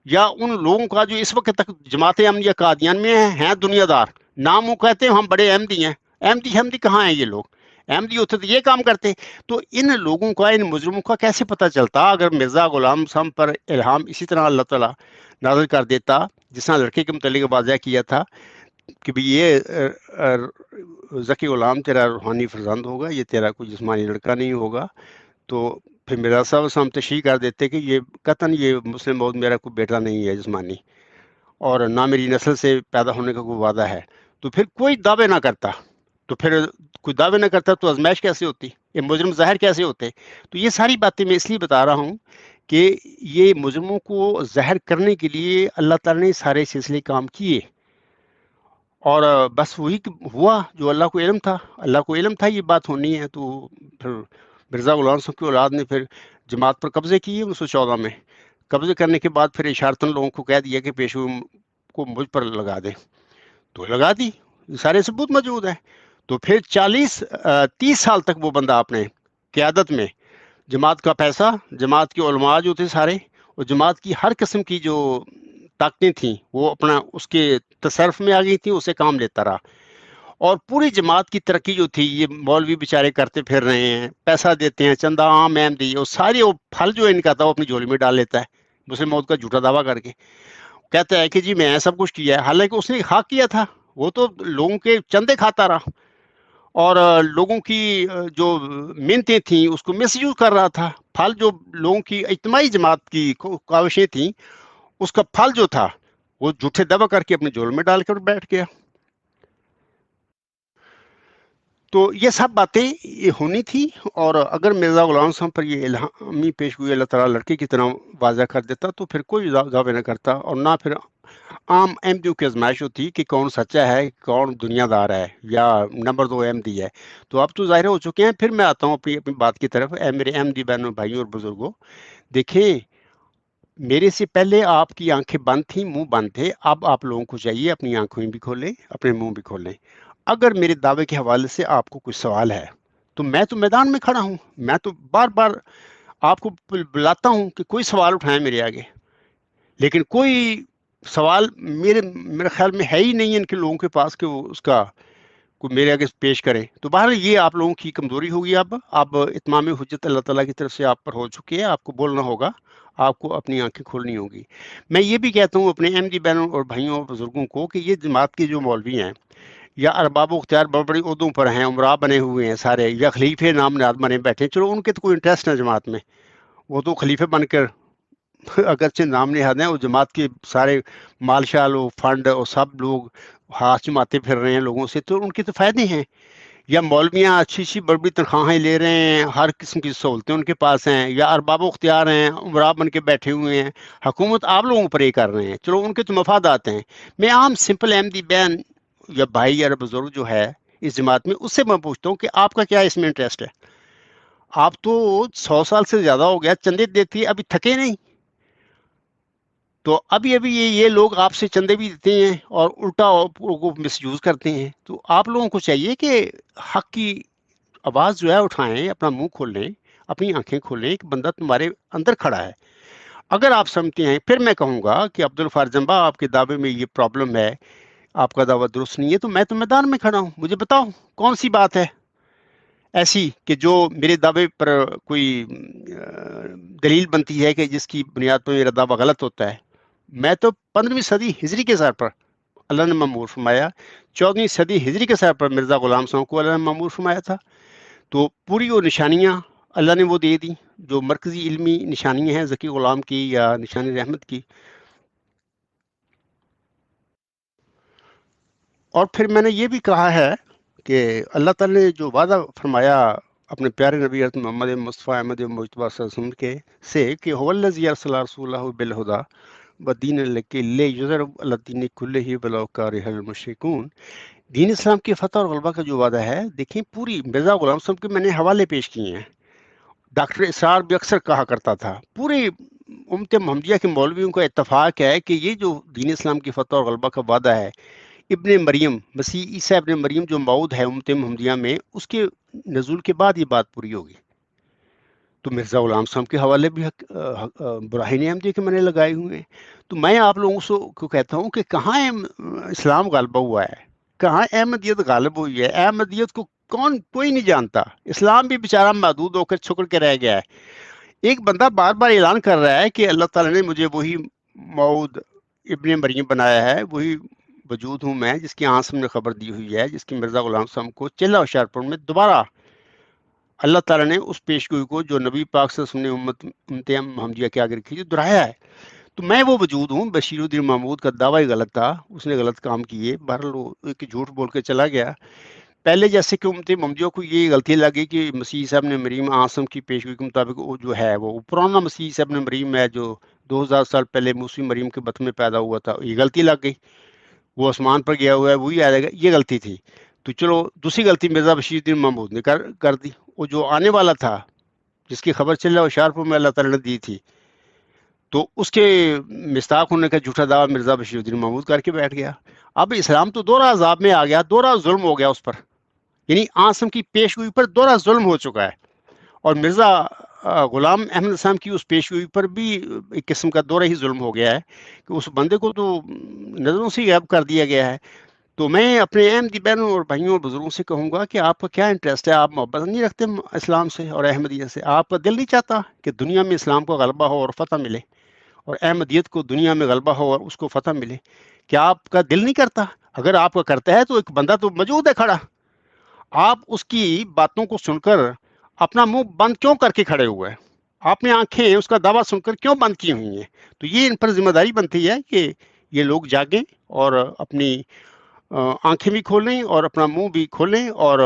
یا ان لوگوں کا جو اس وقت تک جماعت احمدیہ قادیان میں ہیں دنیا دار، نام وہ کہتے ہیں ہم بڑے احمدی ہیں، احمدی کہاں ہیں یہ لوگ؟ احمدی ہوتے تو یہ کام کرتے۔ تو ان لوگوں کا، ان مجرموں کا کیسے پتہ چلتا اگر مرزا غلام صاحب پر الہام اسی طرح اللہ تعالیٰ نازل کر دیتا جس طرح لڑکے کے متعلق واضح کیا تھا کہ بھی یہ ذکی غلام تیرا روحانی فرزند ہوگا، یہ تیرا کوئی جسمانی لڑکا نہیں ہوگا، تو پھر مرزا صاحب ہم تشریح کر دیتے کہ یہ قطعاً یہ مسلم موعود میرا کوئی بیٹا نہیں ہے جسمانی، اور نہ میری نسل سے پیدا ہونے کا کوئی وعدہ ہے، تو پھر کوئی دعوے نہ کرتا، تو پھر کوئی دعوے نہ کرتا تو ازمائش کیسے ہوتی؟ یہ مجرم ظاہر کیسے ہوتے؟ تو یہ ساری باتیں میں اس لیے بتا رہا ہوں کہ یہ مجرموں کو ظاہر کرنے کے لیے اللہ تعالیٰ نے سارے سلسلے کام کیے، اور بس وہی ہوا جو اللہ کو علم تھا، اللہ کو علم تھا یہ بات ہونی ہے، تو پھر مرزا غلام صاحب کی اولاد نے پھر جماعت پر قبضے کیے 1914 میں، قبضے کرنے کے بعد پھر اشارتاً لوگوں کو کہہ دیا کہ پیشو کو مجھ پر لگا دے، تو لگا دی، سارے ثبوت موجود ہیں۔ تو پھر 30 سال تک وہ بندہ اپنے قیادت میں جماعت کا پیسہ، جماعت کے علماء جو تھے سارے، اور جماعت کی ہر قسم کی جو طاقتیں تھیں وہ اپنا اس کے تصرف میں آ گئی تھیں، اسے کام لیتا رہا، اور پوری جماعت کی ترقی جو تھی یہ مولوی بیچارے کرتے پھر رہے ہیں، پیسہ دیتے ہیں، چندہ عام احمدی، اور سارے وہ پھل جو ان کا تھا وہ اپنی جھولی میں ڈال لیتا ہے مسلم موت کا جھوٹا دعویٰ کر کے، کہتا ہے کہ جی میں سب کچھ کیا ہے، حالانکہ اس نے خاک کیا تھا، وہ تو لوگوں کے چندے کھاتا رہا اور لوگوں کی جو منتیں تھیں اس کو مس یوز کر رہا تھا، پھل جو لوگوں کی اجتماعی جماعت کی کاوشیں تھیں اس کا پھل جو تھا وہ جھوٹے دعویٰ کر کے اپنے جھول میں ڈال کر بیٹھ گیا۔ تو یہ سب باتیں یہ ہونی تھی، اور اگر مرزا غلام صاحب پر یہ الہامی پیشگوئی اللہ تعالیٰ لڑکے کی طرح واضح کر دیتا تو پھر کوئی دعوے نہ کرتا، اور نہ پھر عام احمدیوں کی آزمائش ہوتی کہ کون سچا ہے کون دنیا دار ہے یا نمبر 2 احمدی ہے۔ تو اب تو ظاہر ہو چکے ہیں۔ پھر میں آتا ہوں اپنی بات کی طرف۔ اے میرے احمدی بہنوں بھائیوں اور بزرگوں، دیکھیں میرے سے پہلے آپ کی آنکھیں بند تھیں، منہ بند تھے، اب آپ لوگوں کو چاہیے اپنی آنکھیں بھی کھولیں، اپنے منہ بھی کھولیں۔ اگر میرے دعوے کے حوالے سے آپ کو کوئی سوال ہے تو میں تو میدان میں کھڑا ہوں، میں تو بار بار آپ کو بلاتا ہوں کہ کوئی سوال اٹھائیں میرے آگے، لیکن کوئی سوال میرے خیال میں ہے ہی نہیں ان کے لوگوں کے پاس کہ وہ اس کا کوئی میرے آگے پیش کریں۔ تو بہرحال یہ آپ لوگوں کی کمزوری ہوگی، اب اتمام حجت اللہ تعالیٰ کی طرف سے آپ پر ہو چکی ہے، آپ کو بولنا ہوگا، آپ کو اپنی آنکھیں کھولنی ہوگی۔ میں یہ بھی کہتا ہوں اپنے احمدی بہنوں اور بھائیوں اور بزرگوں کو کہ یہ جماعت کے جو مولوی ہیں یا ارباب و اختیار بڑی بڑی عہدوں پر ہیں، عمرا بنے ہوئے ہیں سارے، یا خلیفے نام نہاد بنے بیٹھے ہیں، چلو ان کے تو کوئی انٹرسٹ ہے جماعت میں، وہ تو خلیفے بن کر اگرچہ نام نہاد ہیں، وہ جماعت کے سارے مال شال و فنڈ اور سب لوگ ہاتھ جماتے پھر رہے ہیں لوگوں سے، تو ان کے تو فائدے ہیں۔ یا مولویاں اچھی بڑی بڑی تنخواہیں لے رہے ہیں، ہر قسم کی سہولتیں ان کے پاس ہیں، یا ارباب و اختیار ہیں، عمرا بن کے بیٹھے ہوئے ہیں، حکومت آپ لوگوں پر یہ کر رہے ہیں، چلو ان کے تو مفادات ہیں۔ میں عام سمپل احمدی بہن یا بھائی یا بزرگ جو ہے اس جماعت میں، اس سے میں پوچھتا ہوں کہ آپ کا کیا اس میں انٹرسٹ ہے؟ آپ تو 100 سال سے زیادہ ہو گیا چندے دیتی، ابھی تھکے نہیں؟ تو ابھی ابھی یہ لوگ آپ سے چندے بھی دیتے ہیں اور الٹا کو مس یوز کرتے ہیں. تو آپ لوگوں کو چاہیے کہ حق کی آواز جو ہے اٹھائیں، اپنا منہ کھولیں، اپنی آنکھیں کھولیں. ایک بندہ تمہارے اندر کھڑا ہے. اگر آپ سمجھتے ہیں، پھر میں کہوں گا کہ عبدالغفار جنبا آپ کے دعوے میں یہ پرابلم ہے، آپ کا دعویٰ درست نہیں ہے، تو میں تو میدان میں کھڑا ہوں. مجھے بتاؤ کون سی بات ہے ایسی کہ جو میرے دعوے پر کوئی دلیل بنتی ہے کہ جس کی بنیاد پر میرا دعویٰ غلط ہوتا ہے. میں تو 15ویں صدی ہجری کے سر پر اللہ نے معمور فرمایا، 14ویں صدی ہجری کے سر پر مرزا غلام صاحب کو اللہ نے معمور فرمایا تھا. تو پوری وہ نشانیاں اللہ نے وہ دے دی جو مرکزی علمی نشانیاں ہیں ذکی غلام کی یا نشانی رحمت کی. اور پھر میں نے یہ بھی کہا ہے کہ اللہ تعالی نے جو وعدہ فرمایا اپنے پیارے نبی حضرت محمد مصطفیٰ احمد مجتبیٰ صلی اللہ علیہ وسلم کے سے کہ هو الذی ارسل رسولہ بالہدیٰ ودین الحق لیظہرہ علی الدین کلہ ولو کرہ المشرکون. دین اسلام کی فتح اور غلبہ کا جو وعدہ ہے، دیکھیں پوری مرزا غلام صاحب کے میں نے حوالے پیش کیے ہیں. ڈاکٹر اسرار بھی اکثر کہا کرتا تھا، پوری امت محمدیہ کے مولویوں کا اتفاق ہے کہ یہ جو دین اسلام کی فتح اور غلبہ کا وعدہ ہے، ابن مریم مسیح عیسیٰ ابن مریم جو موعود ہے امت محمدیہ میں، اس کے نزول کے بعد یہ بات پوری ہوگی. تو مرزا غلام صاحب کے حوالے بھی براہین احمدیہ کے میں نے لگائے ہوئے ہیں. تو میں آپ لوگوں کو کہتا ہوں کہ کہاں اسلام غالبہ ہوا ہے، کہاں احمدیت غالب ہوئی ہے. احمدیت کو کوئی نہیں جانتا. اسلام بھی بیچارہ محدود ہو کر چھکڑ کے رہ گیا ہے. ایک بندہ بار بار اعلان کر رہا ہے کہ اللہ تعالیٰ نے مجھے وہی موعود ابن مریم بنایا ہے، وہی وجود ہوں میں جس کی آنسم نے خبر دی ہوئی ہے، جس کی مرزا غلام صاحب کو چلہ ہوشیارپور میں دوبارہ اللہ تعالیٰ نے اس پیشگوئی کو جو نبی پاک صلی اللہ علیہ وسلم نے امت محمدیہ کے آگے رکھی جو دہرایا ہے. تو میں وہ وجود ہوں. بشیر الدین محمود کا دعویٰ ہی غلط تھا، اس نے غلط کام کیے، بہرحال وہ ایک جھوٹ بول کے چلا گیا. پہلے جیسے کہ امت محمدیہ کو یہ غلطی لگی کہ مسیح صاحب نے مریم آسم کی پیشگوئی کے مطابق وہ جو ہے وہ پرانا مسیح صاحب نے مریم ہے جو 2000 سال پہلے موسی مریم کے بطن میں پیدا ہوا تھا، یہ غلطی لگ گئی. وہ آسمان پر گیا ہوا ہے، وہی آئے گا، یہ غلطی تھی. تو چلو دوسری غلطی مرزا بشیر الدین محمود نے کر دی. وہ جو آنے والا تھا جس کی خبر چل رہا ہوشیارپور میں اللہ تعالیٰ نے دی تھی، تو اس کے مستاق ہونے کا جھوٹا دعویٰ مرزا بشیر الدین محمود کر کے بیٹھ گیا. اب اسلام تو دوہرا عذاب میں آ گیا، دوہرا ظلم ہو گیا اس پر، یعنی آسم کی پیشگوئی پر دوہرا ظلم ہو چکا ہے. اور مرزا غلام احمد اسلام کی اس پیشگوئی پر بھی ایک قسم کا دوہرا ہی ظلم ہو گیا ہے کہ اس بندے کو تو نظروں سے غائب کر دیا گیا ہے. تو میں اپنے احمدی بہنوں اور بھائیوں اور بزرگوں سے کہوں گا کہ آپ کا کیا انٹرسٹ ہے؟ آپ محبت نہیں رکھتے اسلام سے اور احمدیہ سے؟ آپ کا دل نہیں چاہتا کہ دنیا میں اسلام کو غلبہ ہو اور فتح ملے، اور احمدیت کو دنیا میں غلبہ ہو اور اس کو فتح ملے؟ کیا آپ کا دل نہیں کرتا؟ اگر آپ کا کرتا ہے تو ایک بندہ تو موجود ہے کھڑا، آپ اس کی باتوں کو سن کر اپنا منہ بند کیوں کر کے کھڑے ہوئے ہیں؟ آپ نے آنکھیں اس کا دعویٰ سن کر کیوں بند کی ہوئی ہیں؟ تو یہ ان پر ذمہ داری بنتی ہے کہ یہ لوگ جاگیں اور اپنی آنکھیں بھی کھولیں اور اپنا منہ بھی کھولیں اور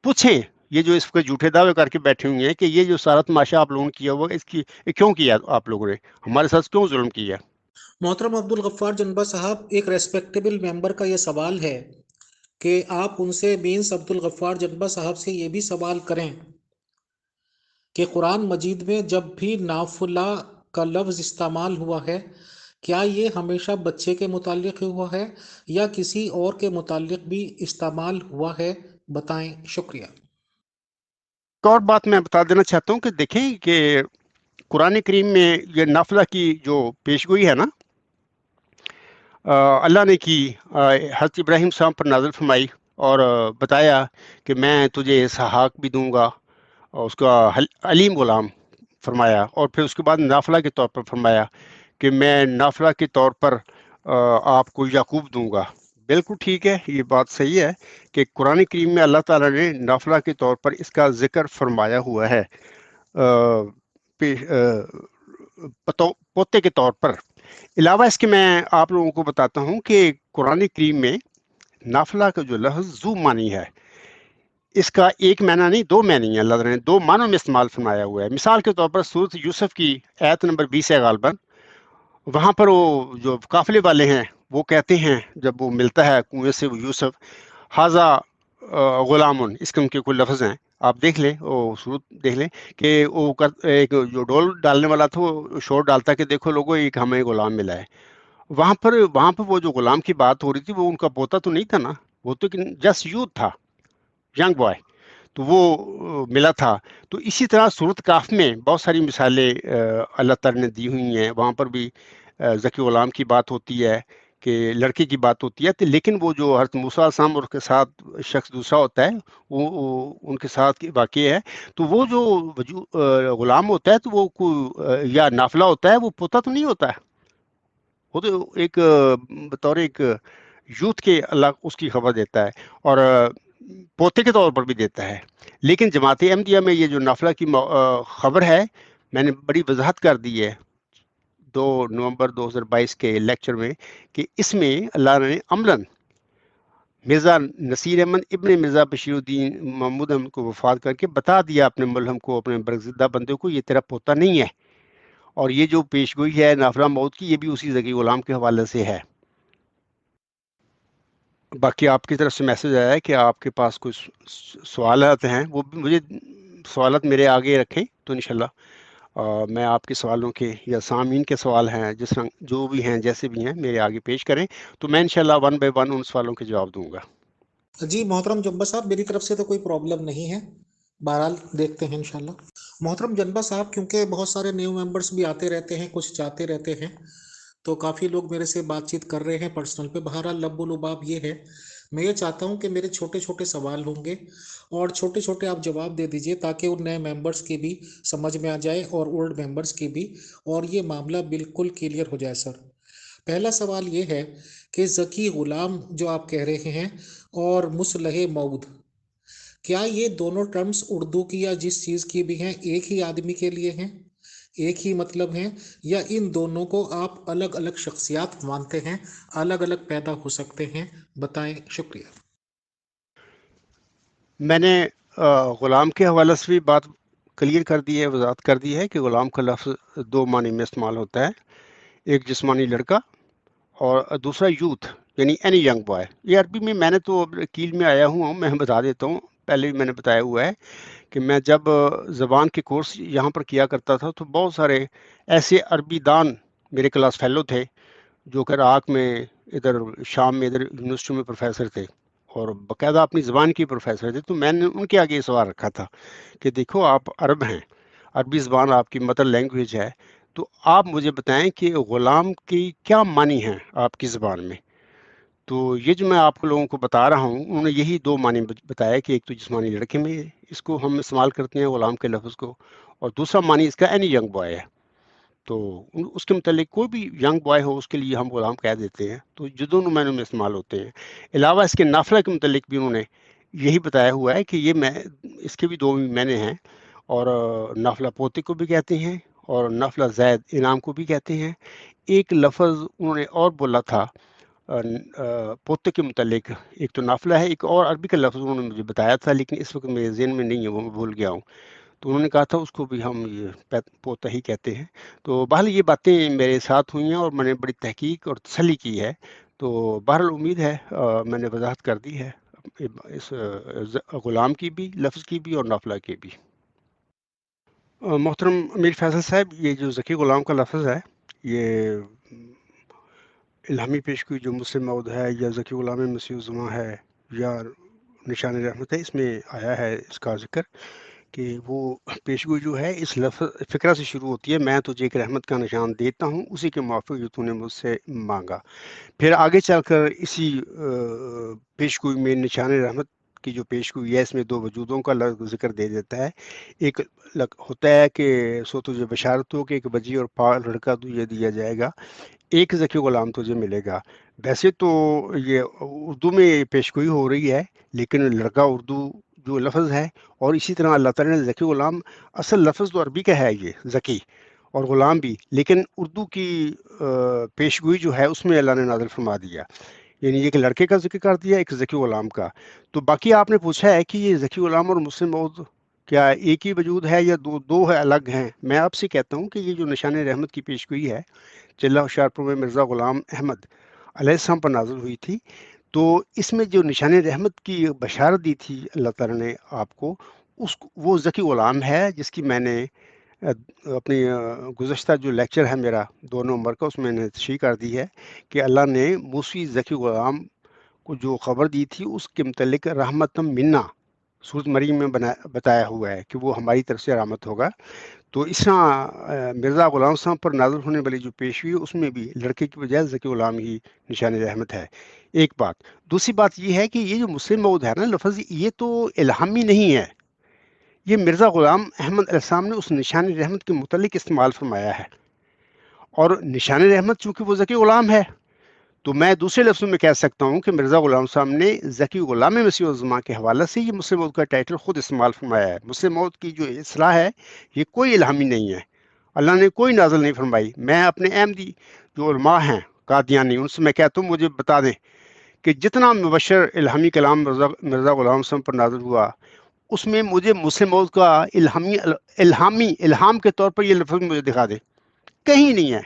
پوچھیں یہ جو اس کے جھوٹے دعوے کر کے بیٹھے ہوئے ہیں کہ یہ جو سارا تماشا آپ لوگوں نے کیا ہوا اس کی کیوں کیا؟ آپ لوگوں نے ہمارے ساتھ کیوں ظلم کیا؟
محترم عبدالغفار جنبا صاحب، ایک ریسپیکٹیبل ممبر کا یہ سوال ہے کہ آپ ان سے مینس عبدالغفار جنبا صاحب سے یہ بھی سوال کریں کہ قرآن مجید میں جب بھی نافلہ کا لفظ استعمال ہوا ہے، کیا یہ ہمیشہ بچے کے متعلق ہوا ہے یا کسی اور کے متعلق بھی استعمال ہوا ہے؟ بتائیں، شکریہ.
ایک اور بات میں بتا دینا چاہتا ہوں کہ دیکھیں کہ قرآن کریم میں یہ نافلہ کی جو پیشگوئی ہے نا، اللہ نے کی حضرت ابراہیم صاحب پر نازل فرمائی اور بتایا کہ میں تجھے اسحاق بھی دوں گا، اور اس کا علیم غلام فرمایا، اور پھر اس کے بعد نافلہ کے طور پر فرمایا کہ میں نافلہ کے طور پر آپ کو یعقوب دوں گا. بالکل ٹھیک ہے، یہ بات صحیح ہے کہ قرآن کریم میں اللہ تعالیٰ نے نافلہ کے طور پر اس کا ذکر فرمایا ہوا ہے پوتے کے طور پر. علاوہ اس کے میں آپ لوگوں کو بتاتا ہوں کہ قرآن کریم میں نافلہ کا جو لفظ ذو معنی ہے، اس کا ایک معنی نہیں، دو معنی ہیں. اللہ تعالیٰ نے دو معنوں میں استعمال فرمایا ہوا ہے. مثال کے طور پر سورۃ یوسف کی آیت نمبر 20 ہے غالباً، وہاں پر وہ جو قافلے والے ہیں وہ کہتے ہیں جب وہ ملتا ہے کنویں سے وہ یوسف، حاذا غلام، اس قسم کے کوئی لفظ ہیں، آپ دیکھ لیں، وہ صورت دیکھ لیں کہ وہ ایک جو ڈول ڈالنے والا تھا وہ شور ڈالتا کہ دیکھو لوگوں ایک ہمیں غلام ملا ہے. وہاں پر وہ جو غلام کی بات ہو رہی تھی وہ ان کا پوتا تو نہیں تھا نا، وہ تو جسٹ یوتھ تھا، ینگ بوائے. تو وہ ملا تھا. تو اسی طرح صورت کاف میں بہت ساری مثالیں اللہ تعالی نے دی ہوئی ہیں. وہاں پر بھی ذکی غلام کی بات ہوتی ہے کہ لڑکے کی بات ہوتی ہے، لیکن وہ جو حضرت موسیٰ علیہ السلام اور اس کے ساتھ شخص دوسرا ہوتا ہے، وہ ان کے ساتھ واقع ہے. تو وہ جو غلام ہوتا ہے تو وہ یا نافلہ ہوتا ہے، وہ پوتا تو نہیں ہوتا ہے، وہ تو ایک بطور ایک یوتھ کے اللہ اس کی خبر دیتا ہے، اور پوتے کے طور پر بھی دیتا ہے. لیکن جماعت احمدیہ میں یہ جو نافلہ کی خبر ہے، میں نے بڑی وضاحت کر دی ہے 2 نومبر 2022 کے لیکچر میں کہ اس میں اللہ نے عملاً مرزا نصیر احمد ابن مرزا بشیر الدین محمود احمد کو وفات کر کے بتا دیا اپنے ملہم کو، اپنے برگزیدہ بندے کو، یہ تیرا پوتا نہیں ہے. اور یہ جو پیشگوئی ہے نافلہ موت کی، یہ بھی اسی ذکی غلام کے حوالے سے ہے. باقی آپ کی طرف سے میسج آیا ہے کہ آپ کے پاس کچھ سوالات ہیں، وہ بھی مجھے سوالات میرے آگے رکھیں تو انشاءاللہ میں آپ کے سوالوں کے یا سامعین کے سوال ہیں جس طرح جو بھی ہیں جیسے بھی ہیں میرے آگے پیش کریں تو میں انشاءاللہ 1 بائی 1 ان سوالوں کے جواب دوں گا.
جی محترم جنبا صاحب، میری طرف سے تو کوئی پرابلم نہیں ہے، بہرحال دیکھتے ہیں انشاءاللہ. محترم جنبا صاحب، کیونکہ بہت سارے نیو ممبرس بھی آتے رہتے ہیں، کچھ جاتے رہتے ہیں، تو کافی لوگ میرے سے بات چیت کر رہے ہیں پرسنل پہ. بہرحال لب و لباب یہ ہے، میں یہ چاہتا ہوں کہ میرے چھوٹے چھوٹے سوال ہوں گے اور چھوٹے چھوٹے آپ جواب دے دیجئے تاکہ ان نئے ممبرس کی بھی سمجھ میں آ جائے اور اولڈ ممبرس کی بھی، اور یہ معاملہ بالکل کلیئر ہو جائے. سر، پہلا سوال یہ ہے کہ ذکی غلام جو آپ کہہ رہے ہیں اور مصلح مود، کیا یہ دونوں ٹرمز اردو کی یا جس چیز کی بھی ہیں ایک ہی آدمی کے لیے ہیں، ایک ہی مطلب ہیں، یا ان دونوں کو آپ الگ الگ شخصیات مانتے ہیں، الگ الگ پیدا ہو سکتے ہیں؟ بتائیں. شکریہ.
میں نے غلام کے حوالے سے بھی بات کلیئر کر دی ہے، وضاحت کر دی ہے کہ غلام کا لفظ 2 معنی میں استعمال ہوتا ہے، ایک جسمانی لڑکا اور دوسرا یوتھ یعنی اینی ینگ بوائے. یہ عربی میں نے تو کیل میں آیا ہوں، میں بتا دیتا ہوں، پہلے بھی میں نے بتایا ہوا ہے کہ میں جب زبان کے کورس یہاں پر کیا کرتا تھا تو بہت سارے ایسے عربی دان میرے کلاس فیلو تھے جو کہ عراق میں، ادھر شام میں، ادھر یونیورسٹی میں پروفیسر تھے اور باقاعدہ اپنی زبان کی پروفیسر تھے. تو میں نے ان کے آگے یہ سوال رکھا تھا کہ دیکھو آپ عرب ہیں، عربی زبان آپ کی مدر لینگویج ہے، تو آپ مجھے بتائیں کہ غلام کی کیا معنی ہیں آپ کی زبان میں. تو یہ جو میں آپ لوگوں کو بتا رہا ہوں، انہوں نے یہی 2 معنی بتایا کہ ایک تو جسمانی لڑکے میں اس کو ہم استعمال کرتے ہیں غلام کے لفظ کو، اور دوسرا معنی اس کا اینی ینگ بوائے ہے. تو اس کے متعلق کوئی بھی ینگ بوائے ہو اس کے لیے ہم غلام کہہ دیتے ہیں. تو جو دونوں معنوں میں استعمال ہوتے ہیں. علاوہ اس کے نافلہ کے متعلق بھی انہوں نے یہی بتایا ہوا ہے کہ یہ اس کے بھی 2 معنی ہیں، اور نافلہ پوتے کو بھی کہتے ہیں اور نافلہ زید انعام کو بھی کہتے ہیں. ایک لفظ انہوں نے اور بولا تھا پوتے کے متعلق، ایک تو نافلہ ہے، ایک اور عربی کا لفظ انہوں نے مجھے بتایا تھا لیکن اس وقت میرے ذہن میں نہیں ہے، وہ میں بھول گیا ہوں. تو انہوں نے کہا تھا اس کو بھی ہم یہ پوتا ہی کہتے ہیں. تو بہرحال یہ باتیں میرے ساتھ ہوئی ہیں اور میں نے بڑی تحقیق اور تسلی کی ہے. تو بہرحال امید ہے میں نے وضاحت کر دی ہے اس غلام کی بھی، لفظ کی بھی اور نافلہ کی بھی. محترم امیر فیصل صاحب، یہ جو ذکی غلام کا لفظ ہے، یہ الہامی پیشگوئی جو مسلم موعود ہے یا ذکی غلام مسیح الزماں ہے یا نشان رحمت ہے، اس میں آیا ہے اس کا ذکر کہ وہ پیشگوئی جو ہے اس لفظ فقرہ سے شروع ہوتی ہے، میں تجھے ایک رحمت کا نشان دیتا ہوں اسی کے موافق جو تو نے مجھ سے مانگا. پھر آگے چل کر اسی پیشگوئی میں نشان رحمت کی جو پیشگوئی ہے اس میں 2 وجودوں کا ذکر دے دیتا ہے. ایک ہوتا ہے کہ سو تجھے بشارت ہو کہ ایک بجی اور پاک لڑکا تجھے دیا جائے گا، ایک ذکی غلام تجھے ملے گا. ویسے تو یہ اردو میں پیشگوئی ہو رہی ہے لیکن لڑکا اردو جو لفظ ہے، اور اسی طرح اللہ تعالیٰ نے ذکی غلام، اصل لفظ تو عربی کا ہے یہ ذکی اور غلام بھی، لیکن اردو کی پیشگوئی جو ہے اس میں اللہ نے نازل فرما دیا، یعنی ایک لڑکے کا ذکر کر دیا، ایک ذکی غلام کا. تو باقی آپ نے پوچھا ہے کہ یہ ذکی غلام اور مسلم موعود کیا ایک ہی وجود ہے یا دو ہے الگ ہیں. میں آپ سے کہتا ہوں کہ یہ جو نشان رحمت کی پیشگوئی ہے چلہ ہوشیارپور میں مرزا غلام احمد علیہ السلام پر نازل ہوئی تھی، تو اس میں جو نشان رحمت کی بشارت دی تھی اللہ تعالیٰ نے آپ کو، وہ ذکی غلام ہے جس کی میں نے اپنی گزشتہ جو لیکچر ہے میرا 2 نومبر کا، اس میں نے تشریح کر دی ہے کہ اللہ نے موسی ذکی غلام کو جو خبر دی تھی اس کے متعلق رحمتم منا سورۃ مریم میں بتایا ہوا ہے کہ وہ ہماری طرف سے رحمت ہوگا۔ تو اس طرح مرزا غلام صاحب پر نازل ہونے والی جو پیش ہوئی اس میں بھی لڑکے کی بجائے ذکی غلام ہی نشان رحمت ہے، ایک بات۔ دوسری بات یہ ہے کہ یہ جو مسلم موعود ہے نا لفظ، یہ تو الہامی نہیں ہے، یہ مرزا غلام احمد علیہ السلام نے اس نشان رحمت کے متعلق استعمال فرمایا ہے، اور نشان رحمت چونکہ وہ ذکی غلام ہے تو میں دوسرے لفظوں میں کہہ سکتا ہوں کہ مرزا غلام صاحب نے ذکی غلام مسیح الزمان کے حوالے سے یہ مسلم موعود کا ٹائٹل خود استعمال فرمایا ہے۔ مسلم موعود کی جو اصطلاح ہے یہ کوئی الہامی نہیں ہے، اللہ نے کوئی نازل نہیں فرمائی۔ میں اپنے احمدی جو علماء ہیں قادیانی ان سے میں کہتا ہوں مجھے بتا دیں کہ جتنا مبشر الہامی کلام مرزا غلام صاحب پر نازل ہوا اس میں مجھے مسلم موعود کا الہام کے طور پر یہ لفظ مجھے دکھا دے، کہیں نہیں ہے۔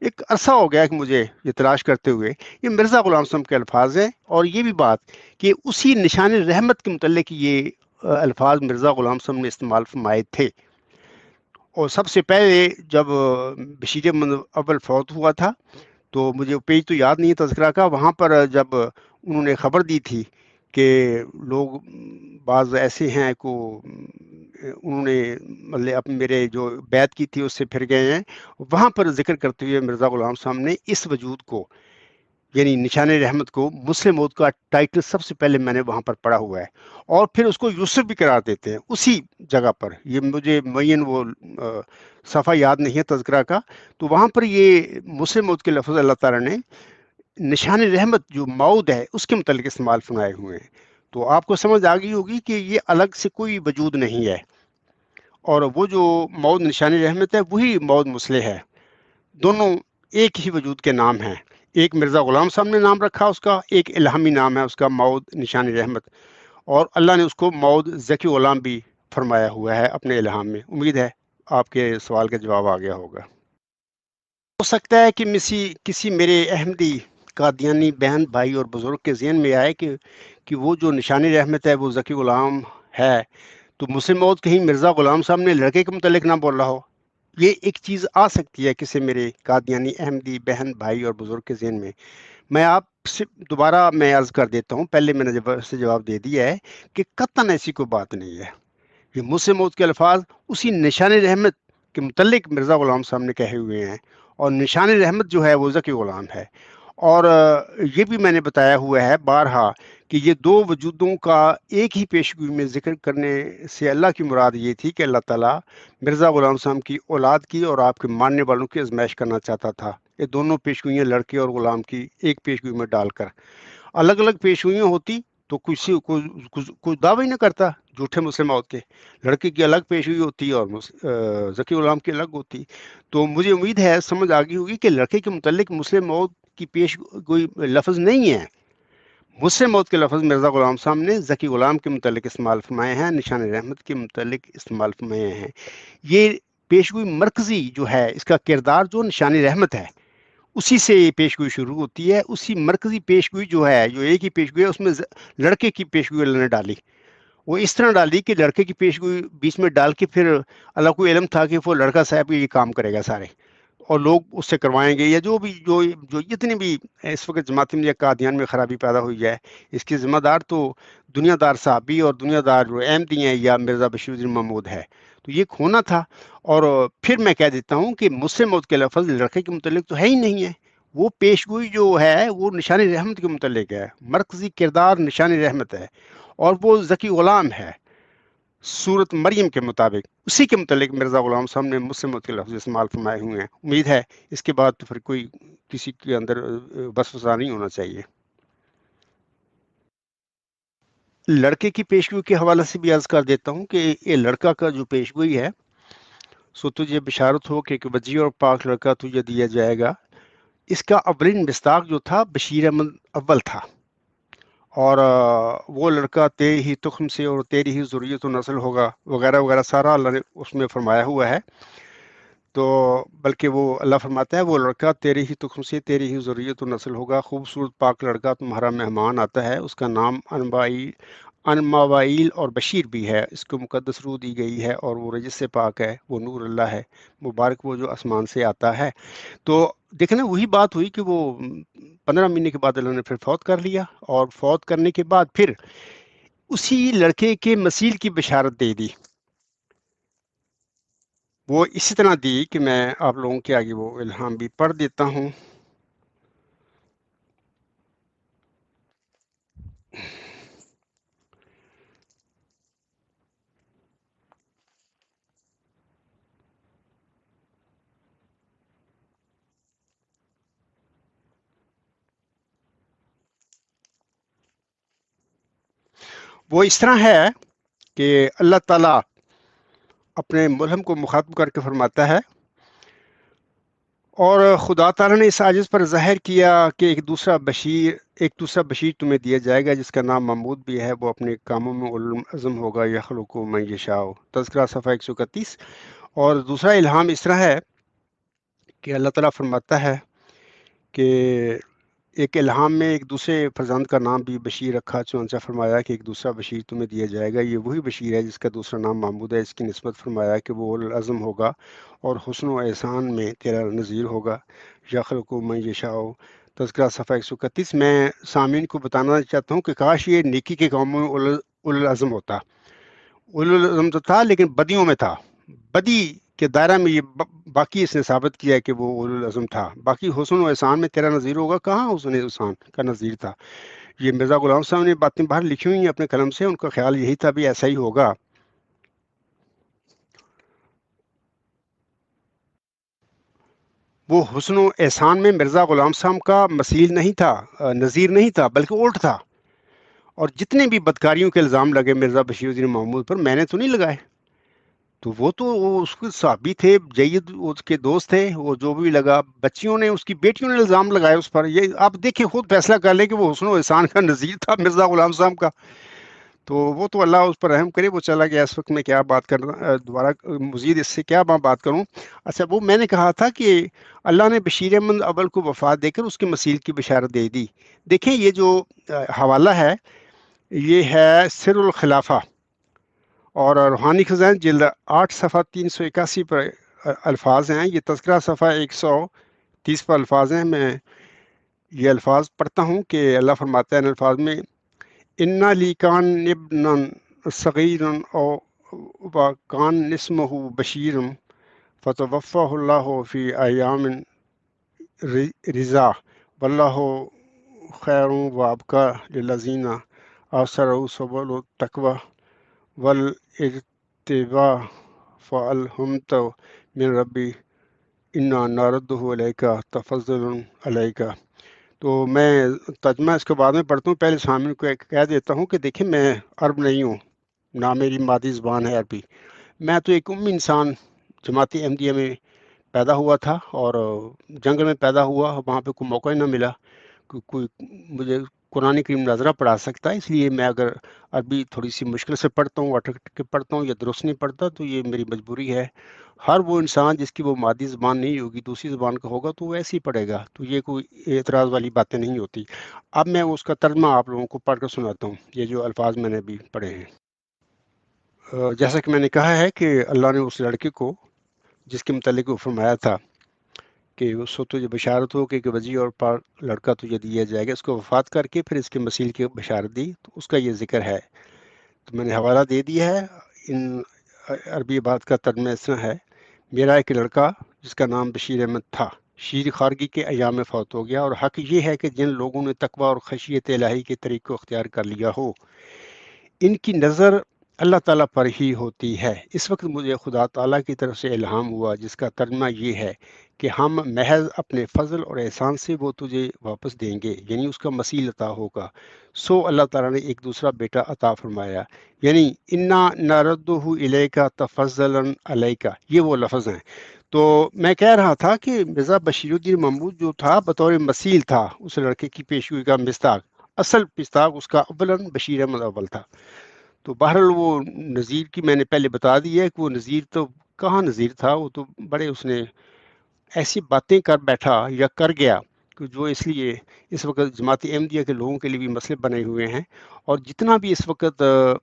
ایک عرصہ ہو گیا کہ مجھے یہ تلاش کرتے ہوئے، یہ مرزا غلام صاحب کے الفاظ ہیں، اور یہ بھی بات کہ اسی نشان رحمت کے متعلق یہ الفاظ مرزا غلام صاحب نے استعمال فرمائے تھے۔ اور سب سے پہلے جب بشیر احمد اول فوت ہوا تھا تو مجھے پیج تو یاد نہیں ہے تذکرہ کا، وہاں پر جب انہوں نے خبر دی تھی کہ لوگ بعض ایسے ہیں کو انہوں نے مطلب میرے جو بیعت کی تھی اس سے پھر گئے ہیں، وہاں پر ذکر کرتے ہوئے مرزا غلام صاحب نے اس وجود کو یعنی نشان رحمت کو مسلم موعود کا ٹائٹل سب سے پہلے میں نے وہاں پر پڑھا ہوا ہے، اور پھر اس کو یوسف بھی قرار دیتے ہیں اسی جگہ پر۔ یہ مجھے معین وہ صفحہ یاد نہیں ہے تذکرہ کا، تو وہاں پر یہ مسلم موعود کے لفظ اللہ تعالیٰ نے نشان رحمت جو موعود ہے اس کے متعلق استعمال فرمائے ہوئے ہیں۔ تو آپ کو سمجھ آ گئی ہوگی کہ یہ الگ سے کوئی وجود نہیں ہے، اور وہ جو موعود نشان رحمت ہے وہی موعود مسلح ہے، دونوں ایک ہی وجود کے نام ہیں۔ ایک مرزا غلام صاحب نے نام رکھا اس کا، ایک الہامی نام ہے اس کا موعود نشان رحمت، اور اللہ نے اس کو موعود ذکی غلام بھی فرمایا ہوا ہے اپنے الہام میں۔ امید ہے آپ کے سوال کا جواب آ گیا ہوگا۔ ہو سکتا ہے کہ کسی میرے احمدی قادیانی بہن بھائی اور بزرگ کے ذہن میں آئے کہ وہ جو نشان رحمت ہے وہ ذکی غلام ہے، تو مسلم موعود کہیں مرزا غلام صاحب نے لڑکے کے متعلق نہ بول رہا ہو۔ یہ ایک چیز آ سکتی ہے کسی میرے قادیانی احمدی بہن بھائی اور بزرگ کے ذہن میں۔ میں آپ سے دوبارہ میں عرض کر دیتا ہوں، پہلے میں نے سے جواب دے دیا ہے کہ قطعاً ایسی کوئی بات نہیں ہے۔ یہ مسلم موعود کے الفاظ اسی نشان رحمت کے متعلق مرزا غلام صاحب نے کہے ہوئے ہیں، اور نشان رحمت جو ہے وہ ذکی غلام ہے۔ اور یہ بھی میں نے بتایا ہوا ہے بارہا کہ یہ دو وجودوں کا ایک ہی پیشگوئی میں ذکر کرنے سے اللہ کی مراد یہ تھی کہ اللہ تعالیٰ مرزا غلام صاحب کی اولاد کی اور آپ کے ماننے والوں کی آزمائش کرنا چاہتا تھا۔ یہ دونوں پیشگوئیاں لڑکے اور غلام کی ایک پیشگوئی میں ڈال کر، الگ الگ پیشگوئیاں ہوتی تو کوئی دعوی نہیں کرتا جھوٹے مسلم موعود کے، لڑکے کی الگ پیشگوئی ہوتی اور ذکی غلام کی الگ ہوتی۔ تو مجھے امید ہے سمجھ آ گئی ہوگی کہ لڑکے کے متعلق مسلم موعود کی پیشگوئی لفظ نہیں ہے، مسلم موعود کے لفظ مرزا غلام صاحب نے ذکی غلام کے متعلق استعمال فرمائے ہیں، نشان رحمت کے متعلق استعمال فرمائے ہیں۔ یہ پیشگوئی مرکزی جو ہے اس کا کردار جو نشان رحمت ہے اسی سے یہ پیشگوئی شروع ہوتی ہے، اسی مرکزی پیشگوئی جو ہے جو ایک ہی پیشگوئی ہے اس میں لڑکے کی پیشگوئی اللہ نے ڈالی، وہ اس طرح ڈالی کہ لڑکے کی پیشگوئی بیچ میں ڈال کے پھر اللہ کو علم تھا کہ وہ لڑکا صاحب یہ کام کرے گا سارے، اور لوگ اس سے کروائیں گے، یا جو جتنی بھی اس وقت جماعت احمدیہ قادیان میں خرابی پیدا ہوئی ہے اس کے ذمہ دار تو دنیا دار صحابی اور دنیا دار جو احمدی ہیں یا مرزا بشیر الدین محمود ہے، تو یہ کھونا تھا۔ اور پھر میں کہہ دیتا ہوں کہ مسلم موعود کے لفظ لڑکے کے متعلق تو ہے ہی نہیں ہے، وہ پیشگوئی جو ہے وہ نشان رحمت کے متعلق ہے، مرکزی کردار نشان رحمت ہے، اور وہ ذکی غلام ہے سورت مریم کے مطابق، اسی کے متعلق مرزا غلام صاحب نے مسلم موعود کے لفظ استعمال فرمائے ہوئے ہیں۔ امید ہے اس کے بعد تو پھر کوئی کسی کے اندر وسوسہ نہیں ہونا چاہیے۔ لڑکے کی پیشگوئی کے حوالے سے بھی عرض کر دیتا ہوں کہ یہ لڑکا کا جو پیشگوئی ہے، سو تجھے بشارت ہو کہ ایک وجیح اور پاک لڑکا تجھے دیا جائے گا۔ اس کا اولین مصداق جو تھا بشیر احمد اول تھا، اور وہ لڑکا تیری ہی تخم سے اور تیری ہی ذریت و نسل ہوگا وغیرہ وغیرہ، سارا اللہ نے اس میں فرمایا ہوا ہے۔ تو بلکہ وہ اللہ فرماتا ہے وہ لڑکا تیری ہی تخم سے تیری ہی ذریت و نسل ہوگا، خوبصورت پاک لڑکا تمہارا مہمان آتا ہے، اس کا نام ان مواعیل اور بشیر بھی ہے، اس کو مقدس روح دی گئی ہے اور وہ رجس سے پاک ہے، وہ نور اللہ ہے، مبارک وہ جو آسمان سے آتا ہے۔ تو دیکھیں نا وہی بات ہوئی کہ وہ 15 مہینے کے بعد اللہ نے پھر فوت کر لیا، اور فوت کرنے کے بعد پھر اسی لڑکے کے مسیل کی بشارت دے دی۔ وہ اسی طرح دی کہ میں آپ لوگوں کے آگے وہ الہام بھی پڑھ دیتا ہوں۔ وہ اس طرح ہے کہ اللہ تعالیٰ اپنے ملہم کو مخاطب کر کے فرماتا ہے، اور خدا تعالیٰ نے اس عاجز پر ظاہر کیا کہ ایک دوسرا بشیر تمہیں دیا جائے گا جس کا نام محمود بھی ہے، وہ اپنے کاموں میں اولوالعزم ہوگا، یخلق من یشاء، تذکرہ صفحہ 131۔ اور دوسرا الہام اس طرح ہے کہ اللہ تعالیٰ فرماتا ہے کہ ایک الہام میں ایک دوسرے فرزند کا نام بھی بشیر رکھا، چنانچہ فرمایا کہ ایک دوسرا بشیر تمہیں دیا جائے گا، یہ وہی بشیر ہے جس کا دوسرا نام محمود ہے، اس کی نسبت فرمایا کہ وہ اولوالعزم ہوگا اور حسن و احسان میں تیرا نظیر ہوگا، یخلق من یشاء، تذکرہ صفحہ 131۔ میں سامعین کو بتانا چاہتا ہوں کہ کاش یہ نیکی کے کاموں میں اولوالعزم ہوتا، اولوالعزم تو تھا لیکن بدیوں میں تھا، بدی کے دائرہ میں یہ باقی اس نے ثابت کیا ہے کہ وہ اولوالعزم تھا۔ باقی حسن و احسان میں تیرا نظیر ہوگا، کہاں حسن و احسان کا نظیر تھا؟ یہ مرزا غلام صاحب نے باتیں باہر لکھی ہوئی ہیں اپنے قلم سے، ان کا خیال یہی تھا بھی ایسا ہی ہوگا۔ وہ حسن و احسان میں مرزا غلام صاحب کا مثیل نہیں تھا، نظیر نہیں تھا، بلکہ الٹ تھا۔ اور جتنے بھی بدکاریوں کے الزام لگے مرزا بشیر الدین محمود پر، میں نے تو نہیں لگائے، تو وہ اس کے صحابی تھے، جید اس کے دوست تھے، وہ جو بھی لگا، بچیوں نے، اس کی بیٹیوں نے الزام لگائے اس پر۔ یہ آپ دیکھیں، خود فیصلہ کر لیں کہ وہ حسن و احسان کا نظیر تھا مرزا غلام صاحب کا۔ تو وہ تو اللہ اس پر رحم کرے، وہ چلا گیا۔ اس وقت میں کیا بات کرنا، دوبارہ مزید اس سے کیا میں بات کروں۔ اچھا، وہ میں نے کہا تھا کہ اللہ نے بشیر احمد اول کو وفات دے کر اس کے مسیل کی بشارت دے دی۔ دیکھیں یہ جو حوالہ ہے، یہ ہے سر الخلافہ اور روحانی خزائن جلد 8 صفحہ 381 پر الفاظ ہیں، یہ تذکرہ صفحہ 130 پر الفاظ ہیں۔ میں یہ الفاظ پڑھتا ہوں کہ اللہ فرماتا ہے ان الفاظ میں، انا لی کان ابن صغیر او وکان اسمہ بشیر فتوفاہ اللہ فی ایام رضا واللہ خیر وابقا للذین آثروا سبل التقوی والاجتباء فالحمت من ربی انا نردہ علیک تفضل علیک۔ تو میں ترجمہ اس کے بعد میں پڑھتا ہوں، پہلے سامنے کو کہہ دیتا ہوں کہ دیکھیں میں عرب نہیں ہوں، نہ میری مادری زبان ہے عربی، میں تو ایک امی انسان جماعت احمدیہ میں پیدا ہوا تھا، اور جنگل میں پیدا ہوا، وہاں پہ کوئی موقع ہی نہ ملا کہ کوئی مجھے قرآن کریم ناظرہ پڑھا سکتا ہے، اس لیے میں اگر عربی تھوڑی سی مشکل سے پڑھتا ہوں، اٹک کے پڑھتا ہوں یا درست نہیں پڑھتا تو یہ میری مجبوری ہے۔ ہر وہ انسان جس کی وہ مادری زبان نہیں ہوگی، دوسری زبان کا ہوگا، تو وہ ایسے ہی پڑھے گا، تو یہ کوئی اعتراض والی باتیں نہیں ہوتی۔ اب میں اس کا ترجمہ آپ لوگوں کو پڑھ کر سناتا ہوں، یہ جو الفاظ میں نے ابھی پڑھے ہیں۔ جیسا کہ میں نے کہا ہے کہ اللہ نے اس لڑکے کو جس کے متعلق وہ فرمایا تھا کہ اس کو تجھے بشارت ہو کہ وزی اور پار لڑکا تجھے دیا جائے گا، اس کو وفات کر کے پھر اس کے مسیل کی بشارت دی، تو اس کا یہ ذکر ہے۔ تو میں نے حوالہ دے دیا ہے۔ ان عربی بات کا ترجمہ اس طرح ہے، میرا ایک لڑکا جس کا نام بشیر احمد تھا، شیر خارگی کے ایام میں فوت ہو گیا، اور حق یہ ہے کہ جن لوگوں نے تقوی اور خشیت الہی کے طریق کو اختیار کر لیا ہو، ان کی نظر اللہ تعالیٰ پر ہی ہوتی ہے۔ اس وقت مجھے خدا تعالیٰ کی طرف سے الہام ہوا جس کا ترجمہ یہ ہے کہ ہم محض اپنے فضل اور احسان سے وہ تجھے واپس دیں گے، یعنی اس کا مسیل عطا ہوگا۔ سو اللہ تعالیٰ نے ایک دوسرا بیٹا عطا فرمایا، یعنی انا نردہ الیک تفضلا علیک، یہ وہ لفظ ہیں۔ تو میں کہہ رہا تھا کہ مرزا بشیر الدین محمود جو تھا بطور مسیل تھا اس لڑکے کی پیشگوئی کا مصداق، اصل مصداق اس کا اولاً بشیر احمد اول تھا۔ تو بہرحال وہ نذیر کی میں نے پہلے بتا دی ہے کہ وہ نذیر تو کہاں نذیر تھا، وہ تو بڑے اس نے ایسی باتیں کر بیٹھا یا کر گیا کہ جو اس لیے اس وقت جماعت احمدیہ کے لوگوں کے لیے بھی مسئلے بنے ہوئے ہیں، اور جتنا بھی اس وقت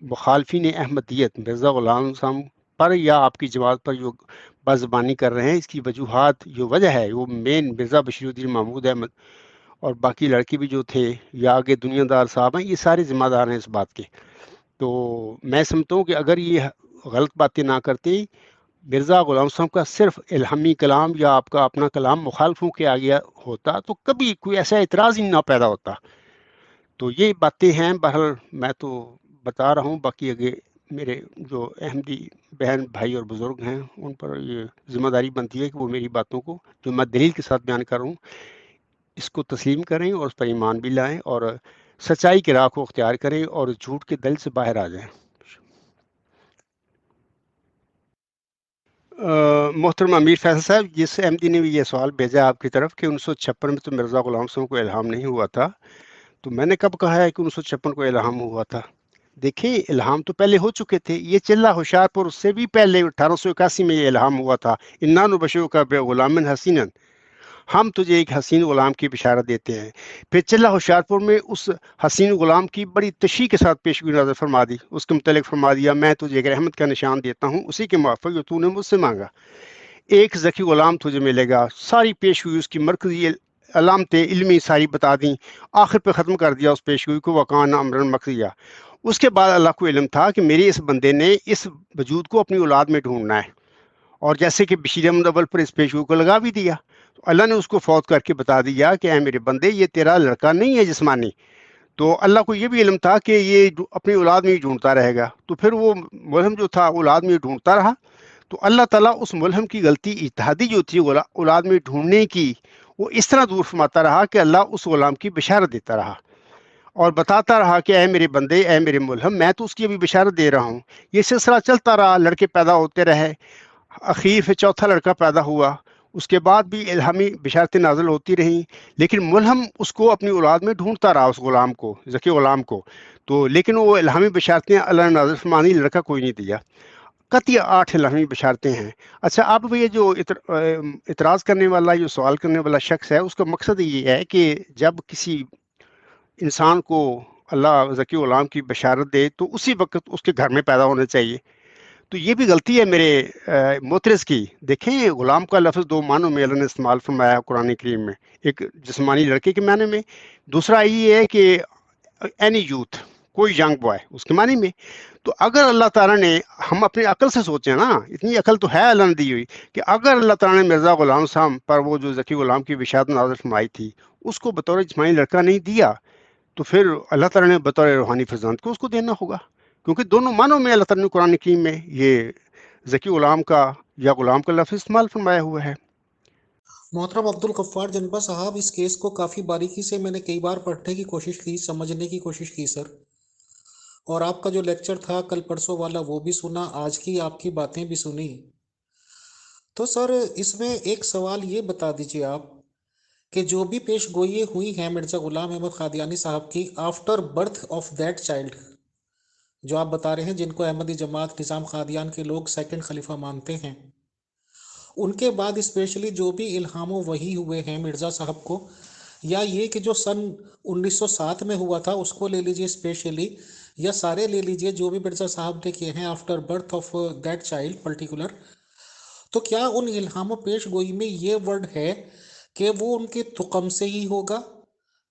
مخالفین احمدیت مرزا غلام صاحب پر یا آپ کی جماعت پر جو بازبانی کر رہے ہیں، اس کی وجوہات جو وجہ ہے وہ مین مرزا بشیر الدین محمود احمد اور باقی لڑکے بھی جو تھے یا آگے دنیا دار صاحب ہیں، یہ سارے ذمہ دار ہیں اس بات کے. تو میں سمجھتا ہوں کہ اگر یہ غلط باتیں نہ کرتے، مرزا غلام صاحب کا صرف الہامی کلام یا آپ کا اپنا کلام مخالفوں کے آگے ہوتا تو کبھی کوئی ایسا اعتراض ہی نہ پیدا ہوتا. تو یہ باتیں ہیں. بہرحال میں تو بتا رہا ہوں، باقی آگے میرے جو احمدی بہن بھائی اور بزرگ ہیں ان پر یہ ذمہ داری بنتی ہے کہ وہ میری باتوں کو جو میں دلیل کے ساتھ بیان کر رہا ہوں اس کو تسلیم کریں اور اس پر ایمان بھی لائیں اور سچائی کی راہ کو اختیار کریں اور جھوٹ کے دل سے باہر آ جائیں. محترم امیر فیصل صاحب، جس احمدی نے بھی یہ سوال بھیجا آپ کی طرف کہ 1956 میں تو مرزا غلام صاحب کو الہام نہیں ہوا تھا، تو میں نے کب کہا ہے کہ 1956 کو الہام ہوا تھا؟ دیکھیں، الہام تو پہلے ہو چکے تھے. یہ چلہ ہوشیار پور اس سے بھی پہلے 1881 میں یہ الہام ہوا تھا. انا نبشرک بغلام حسین، ہم تجھے ایک حسین غلام کی بشارت دیتے ہیں. پھر چلہ ہوشیار پور میں اس حسین غلام کی بڑی تشریح کے ساتھ پیشگوئی نظر فرما دی. اس کے متعلق فرما دیا، میں تجھے ایک رحمت کا نشان دیتا ہوں اسی کے موافق جو تو نے مجھ سے مانگا. ایک ذکی غلام تجھے ملے گا. ساری پیشگوئی اس کی مرکزی علامتیں علمی ساری بتا دیں. آخر پہ ختم کر دیا اس پیشگوئی کو، وکان امرن مقضیہ. اس کے بعد اللہ کو علم تھا کہ میرے اس بندے نے اس وجود کو اپنی اولاد میں ڈھونڈنا ہے، اور جیسے کہ بشیر احمد اول پر اس پیشگوئی کو لگا بھی دیا، تو اللہ نے اس کو فوت کر کے بتا دیا کہ اے میرے بندے، یہ تیرا لڑکا نہیں ہے جسمانی. تو اللہ کو یہ بھی علم تھا کہ یہ اپنی اولاد میں ہی ڈھونڈتا رہے گا. تو پھر وہ ملہم جو تھا اولاد میں ڈھونڈتا رہا. تو اللہ تعالیٰ اس ملہم کی غلطی اجتہادی جو تھی اولاد میں ڈھونڈنے کی، وہ اس طرح دور فرماتا رہا کہ اللہ اس غلام کی بشارت دیتا رہا اور بتاتا رہا کہ اے میرے بندے، اے میرے ملہم، میں تو اس کی ابھی بشارت دے رہا ہوں. یہ سلسلہ چلتا رہا، لڑکے پیدا ہوتے رہے. اخیر پھر چوتھا لڑکا پیدا ہوا. اس کے بعد بھی الہامی بشارتیں نازل ہوتی رہیں، لیکن ملہم اس کو اپنی اولاد میں ڈھونڈتا رہا، اس غلام کو، ذکی غلام کو. تو لیکن وہ الہامی بشارتیں اللہ نے نازل فرمانی، لڑکا کوئی نہیں دیا. قطعی 8 الہامی بشارتیں ہیں. اچھا، اب یہ جو اعتراض کرنے والا، جو سوال کرنے والا شخص ہے، اس کا مقصد یہ ہے کہ جب کسی انسان کو اللہ ذکی غلام کی بشارت دے تو اسی وقت اس کے گھر میں پیدا ہونا چاہیے. تو یہ بھی غلطی ہے میرے معترض کی. دیکھیں، غلام کا لفظ 2 معنوں میں اللہ نے استعمال فرمایا قرآن کریم میں. ایک جسمانی لڑکے کے معنی میں، دوسرا یہ ہے کہ اینی یوتھ، کوئی ینگ بوائے، اس کے معنی میں. تو اگر اللہ تعالیٰ نے، ہم اپنی عقل سے سوچیں نا، اتنی عقل تو ہے اللہ نے دی ہوئی، کہ اگر اللہ تعالیٰ نے مرزا غلام صاحب پر وہ جو ذکی غلام کی بشارت نازل فرمائی تھی اس کو بطور جسمانی لڑکا نہیں دیا، تو پھر اللہ تعالیٰ نے بطور روحانی فرزند کو اس کو دینا ہوگا، کیونکہ دونوں معنوں میں اللہ تعالیٰ نے قرآن کریم میں یہ ذکی غلام کا یا غلام کا لفظ استعمال فرمایا ہوا ہے.
محترم عبد الغفار جنبہ صاحب، اس کیس کو کافی باریکی سے میں نے کئی بار پڑھنے کی کوشش کی، سمجھنے کی کوشش کی سر، اور آپ کا جو لیکچر تھا کل پرسوں والا وہ بھی سنا، آج کی آپ کی باتیں بھی سنی. تو سر اس میں ایک سوال یہ بتا دیجیے آپ کہ جو بھی پیش گوئی ہوئی ہیں مرزا غلام احمد قادیانی صاحب کی after birth of that child, جو آپ بتا رہے ہیں جن کو احمدی جماعت نظام قادیان کے لوگ سیکنڈ خلیفہ مانتے ہیں، ان کے بعد اسپیشلی جو بھی الہام و وحی ہوئے ہیں مرزا صاحب کو، یا یہ کہ جو سن 1907 میں ہوا تھا اس کو لے لیجئے اسپیشلی، یا سارے لے لیجئے جو بھی مرزا صاحب نے کیے ہیں after birth of that child particular, تو کیا ان الہام و پیش گوئی میں یہ ورڈ ہے کہ وہ ان کے تقم سے ہی ہوگا،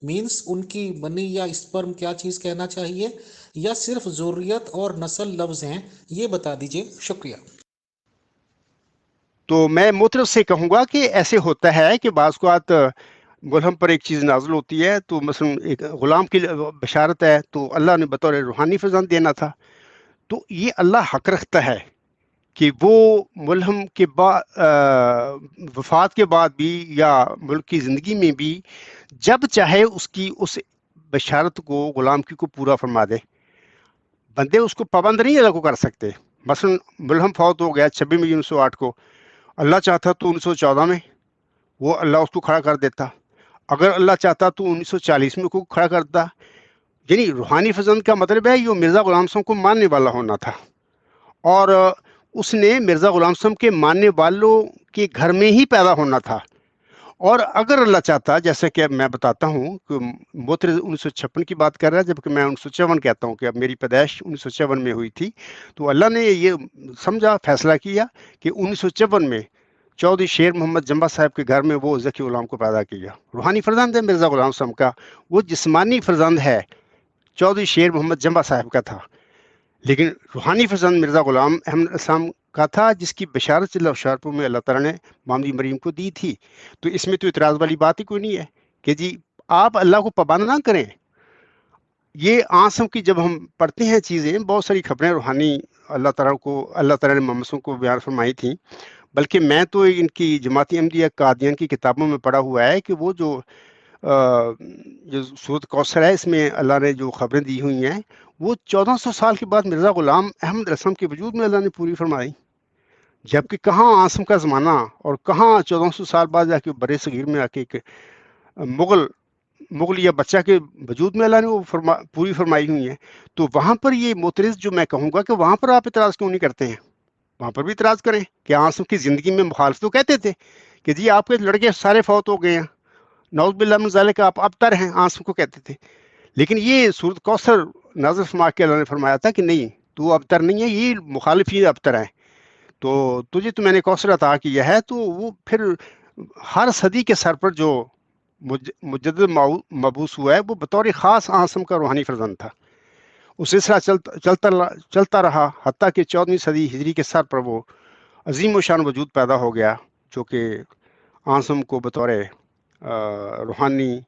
مینس ان کی منی یا اسپرم کیا چیز کہنا چاہیے، یا صرف ذریت اور نسل لفظ ہیں، یہ بتا دیجئے. شکریہ.
تو میں معترض سے کہوں گا کہ ایسے ہوتا ہے کہ بعض اوقات ملہم پر ایک چیز نازل ہوتی ہے، تو مثلا ایک غلام کی بشارت ہے تو اللہ نے بطور روحانی فرزند دینا تھا، تو یہ اللہ حق رکھتا ہے کہ وہ ملہم کے بعد وفات کے بعد بھی یا ملک کی زندگی میں بھی جب چاہے اس کی اس بشارت کو، غلام کی کو پورا فرما دے. بندے اس کو پابند نہیں اللہ کو کر سکتے. مثلا ملہم فوت ہو گیا 26 مئی 1908 کو، اللہ چاہتا تو 1914 میں وہ اللہ اس کو کھڑا کر دیتا، اگر اللہ چاہتا تو 1940 میں کو کھڑا کرتا. یعنی روحانی فرزند کا مطلب ہے یہ مرزا غلام صاحب کو ماننے والا ہونا تھا، اور اس نے مرزا غلام صاحب کے ماننے والوں کے گھر میں ہی پیدا ہونا تھا، اور اگر اللہ چاہتا، جیسا کہ میں بتاتا ہوں کہ موترز 1956 کی بات کر رہا ہے، جبکہ میں 1954 کہتا ہوں کہ اب میری پیدائش 1954 میں ہوئی تھی، تو اللہ نے یہ سمجھا، فیصلہ کیا کہ 1954 میں چودھری شیر محمد جمبا صاحب کے گھر میں وہ ذکی غلام کو پیدا کیا. روحانی فرزند ہے مرزا غلام صاحب کا، وہ جسمانی فرزند ہے چودھری شیر محمد جمبا صاحب کا تھا، لیکن روحانی فرزند مرزا غلام احمد اسلام کا تھا، جس کی بشارت اللہ ہوشیارپور میں اللہ تعالیٰ نے مامدی مریم کو دی تھی. تو اس میں تو اعتراض والی بات ہی کوئی نہیں ہے کہ جی آپ اللہ کو پابند نہ کریں. یہ آنسم کی جب ہم پڑھتے ہیں چیزیں، بہت ساری خبریں روحانی اللہ تعالیٰ نے محمد کو بیان فرمائی تھیں، بلکہ میں تو ان کی جماعت احمدیہ قادیان کی کتابوں میں پڑھا ہوا ہے کہ وہ جو سورۃ کوثر ہے، اس میں اللہ نے جو خبریں دی ہوئی ہیں وہ 1400 سال کے بعد مرزا غلام احمد رسم کے وجود میں اللہ نے پوری فرمائی، جبکہ کہاں آسم کا زمانہ اور کہاں 1400 سال بعد جا کے برے صغیر میں آ کے ایک مغلیہ بچہ کے وجود میں اللہ نے وہ پوری فرمائی ہوئی ہیں. تو وہاں پر یہ معترض جو میں کہوں گا کہ وہاں پر آپ اعتراض کیوں نہیں کرتے ہیں؟ وہاں پر بھی اعتراض کریں کہ آسم کی زندگی میں مخالف تو کہتے تھے کہ جی آپ کے لڑکے سارے فوت ہو گئے ہیں، نعوذ باللہ من ذالک، آپ ابتر ہیں، آسم کو کہتے تھے. لیکن یہ سورۃ کوثر نازل فرما کے اللہ نے فرمایا تھا کہ نہیں، تو ابتر نہیں ہے، یہ مخالف ہی ابتر ہیں، تو تجھے تو میں نے کوثر عطا کیا ہے. تو وہ پھر ہر صدی کے سر پر جو مجدد مبعوث ہوا ہے وہ بطور خاص آسم کا روحانی فرزند تھا. وہ سلسلہ چلتا رہا حتیٰ کہ 14ویں صدی ہجری کے سر پر وہ عظیم و شان وجود پیدا ہو گیا، جو کہ آسم کو بطور روحانی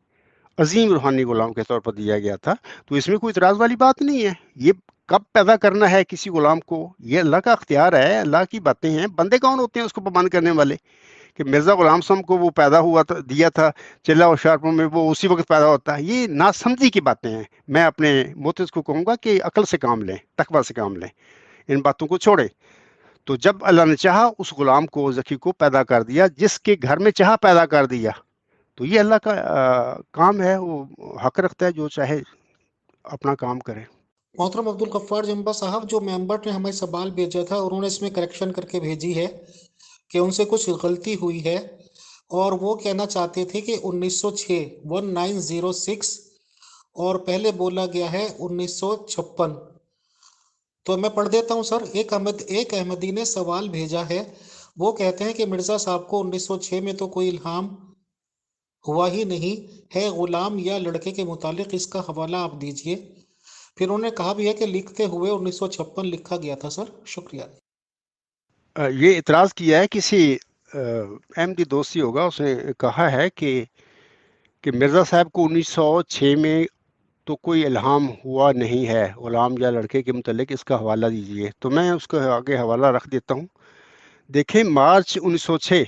عظیم روحانی غلام کے طور پر دیا گیا تھا. تو اس میں کوئی اعتراض والی بات نہیں ہے. یہ کب پیدا کرنا ہے کسی غلام کو، یہ اللہ کا اختیار ہے، اللہ کی باتیں ہیں. بندے کون ہوتے ہیں اس کو پابند کرنے والے؟ کہ مرزا غلام صاحب کو وہ پیدا ہوا تھا، دیا تھا چلہ ہوشیارپور میں، وہ اسی وقت پیدا ہوتا ہے. یہ ناسمجھی کی باتیں ہیں. میں اپنے معترض کو کہوں گا کہ عقل سے کام لیں، تقویٰ سے کام لیں، ان باتوں کو چھوڑیں. تو جب اللہ نے چاہا اس غلام کو، ذکی کو پیدا کر دیا، جس کے گھر میں چاہا پیدا کر دیا. تو یہ اللہ کا کام ہے، وہ حق رکھتا ہے جو چاہے اپنا کام کرے.
محترم عبد الغفار جمبا صاحب، جو ممبر نے ہمیں سوال بھیجا تھا، انہوں نے اس میں کریکشن کر کے بھیجی ہے کہ ان سے کچھ غلطی ہوئی ہے، اور وہ کہنا چاہتے تھے کہ 1906 اور پہلے بولا گیا ہے 1956. تو میں پڑھ دیتا ہوں سر. ایک احمدی نے سوال بھیجا ہے، وہ کہتے ہیں کہ مرزا صاحب کو 1906 میں تو کوئی الہام ہوا ہی نہیں ہے، غلام یا لڑکے کے متعلق اس کا حوالہ آپ دیجئے. پھر انہوں نے کہا بھی ہے کہ لکھتے ہوئے 1956 لکھا گیا تھا. سر شکریہ.
یہ اعتراض کیا ہے کسی احمدی دوستی ہوگا، اس نے کہا ہے کہ مرزا صاحب کو 1906 میں تو کوئی الہام ہوا نہیں ہے غلام یا لڑکے کے متعلق، اس کا حوالہ دیجئے. تو میں اس کا آگے حوالہ رکھ دیتا ہوں. دیکھیں مارچ 1906،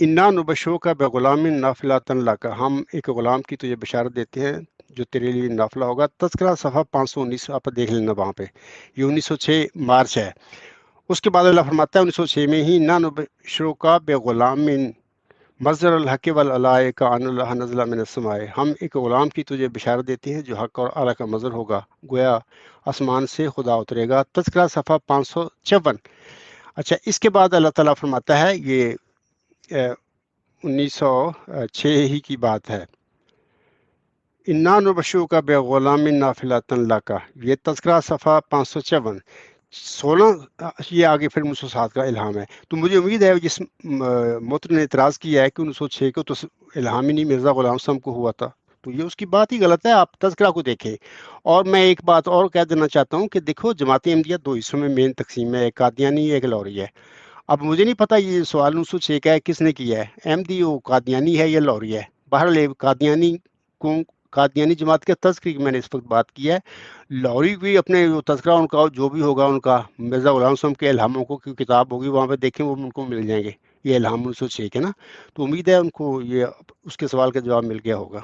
انا نبشرک کا بغلام نافلۃ لک، ہم ایک غلام کی تجھے بشارت دیتے ہیں جو تیرے لیے نافلہ ہوگا. تذکرہ صفحہ 519 آپ دیکھ لینا وہاں پہ. یہ 1906 مارچ ہے. اس کے بعد اللہ فرماتا ہے 1906 میں ہی، انا نبشرک بغلام مظہر الحق والعلاء کا ان اللہ نزل من السماء، ہم ایک غلام کی تجھے بشارت دیتے ہیں جو حق اور اعلیٰ کا مظہر ہوگا، گویا آسمان سے خدا اترے گا. تذکرہ صفحہ 556. اچھا، اس کے بعد اللہ تعالیٰ فرماتا ہے، یہ 1906 ہی کی بات ہے، انا نبشرک بغلام نافلۃ لک، یہ تذکرہ صفحہ 556. 16 یہ آگے پھر 1907 کا الہام ہے. تو مجھے امید ہے جس موتر نے اعتراض کیا ہے کہ 1906 کو تو الہام ہی نہیں مرزا غلام صاحب کو ہوا تھا، تو یہ اس کی بات ہی غلط ہے. آپ تذکرہ کو دیکھیں. اور میں ایک بات اور کہہ دینا چاہتا ہوں کہ دیکھو، جماعت احمدیہ دو حصوں میں مین تقسیم ہے، ایک قادیانی ہے، ایک لوری ہے. اب مجھے نہیں پتہ یہ سوال 1906 کا ہے کس نے کیا ہے، احمدی وہ قادیانی ہے یا لوری ہے. بہرحال قادیانی جماعت کے تذکرے کی میں نے اس وقت بات کی ہے. لوری بھی اپنے تذکرہ ان کا جو بھی ہوگا ان کا مرزا غلام صاحب کے الہاموں کو کی کتاب ہوگی، وہاں پہ دیکھیں وہ ان کو مل جائیں گے یہ الہام 1906 کے نا. تو امید ہے ان کو یہ اس کے سوال کا جواب مل گیا ہوگا.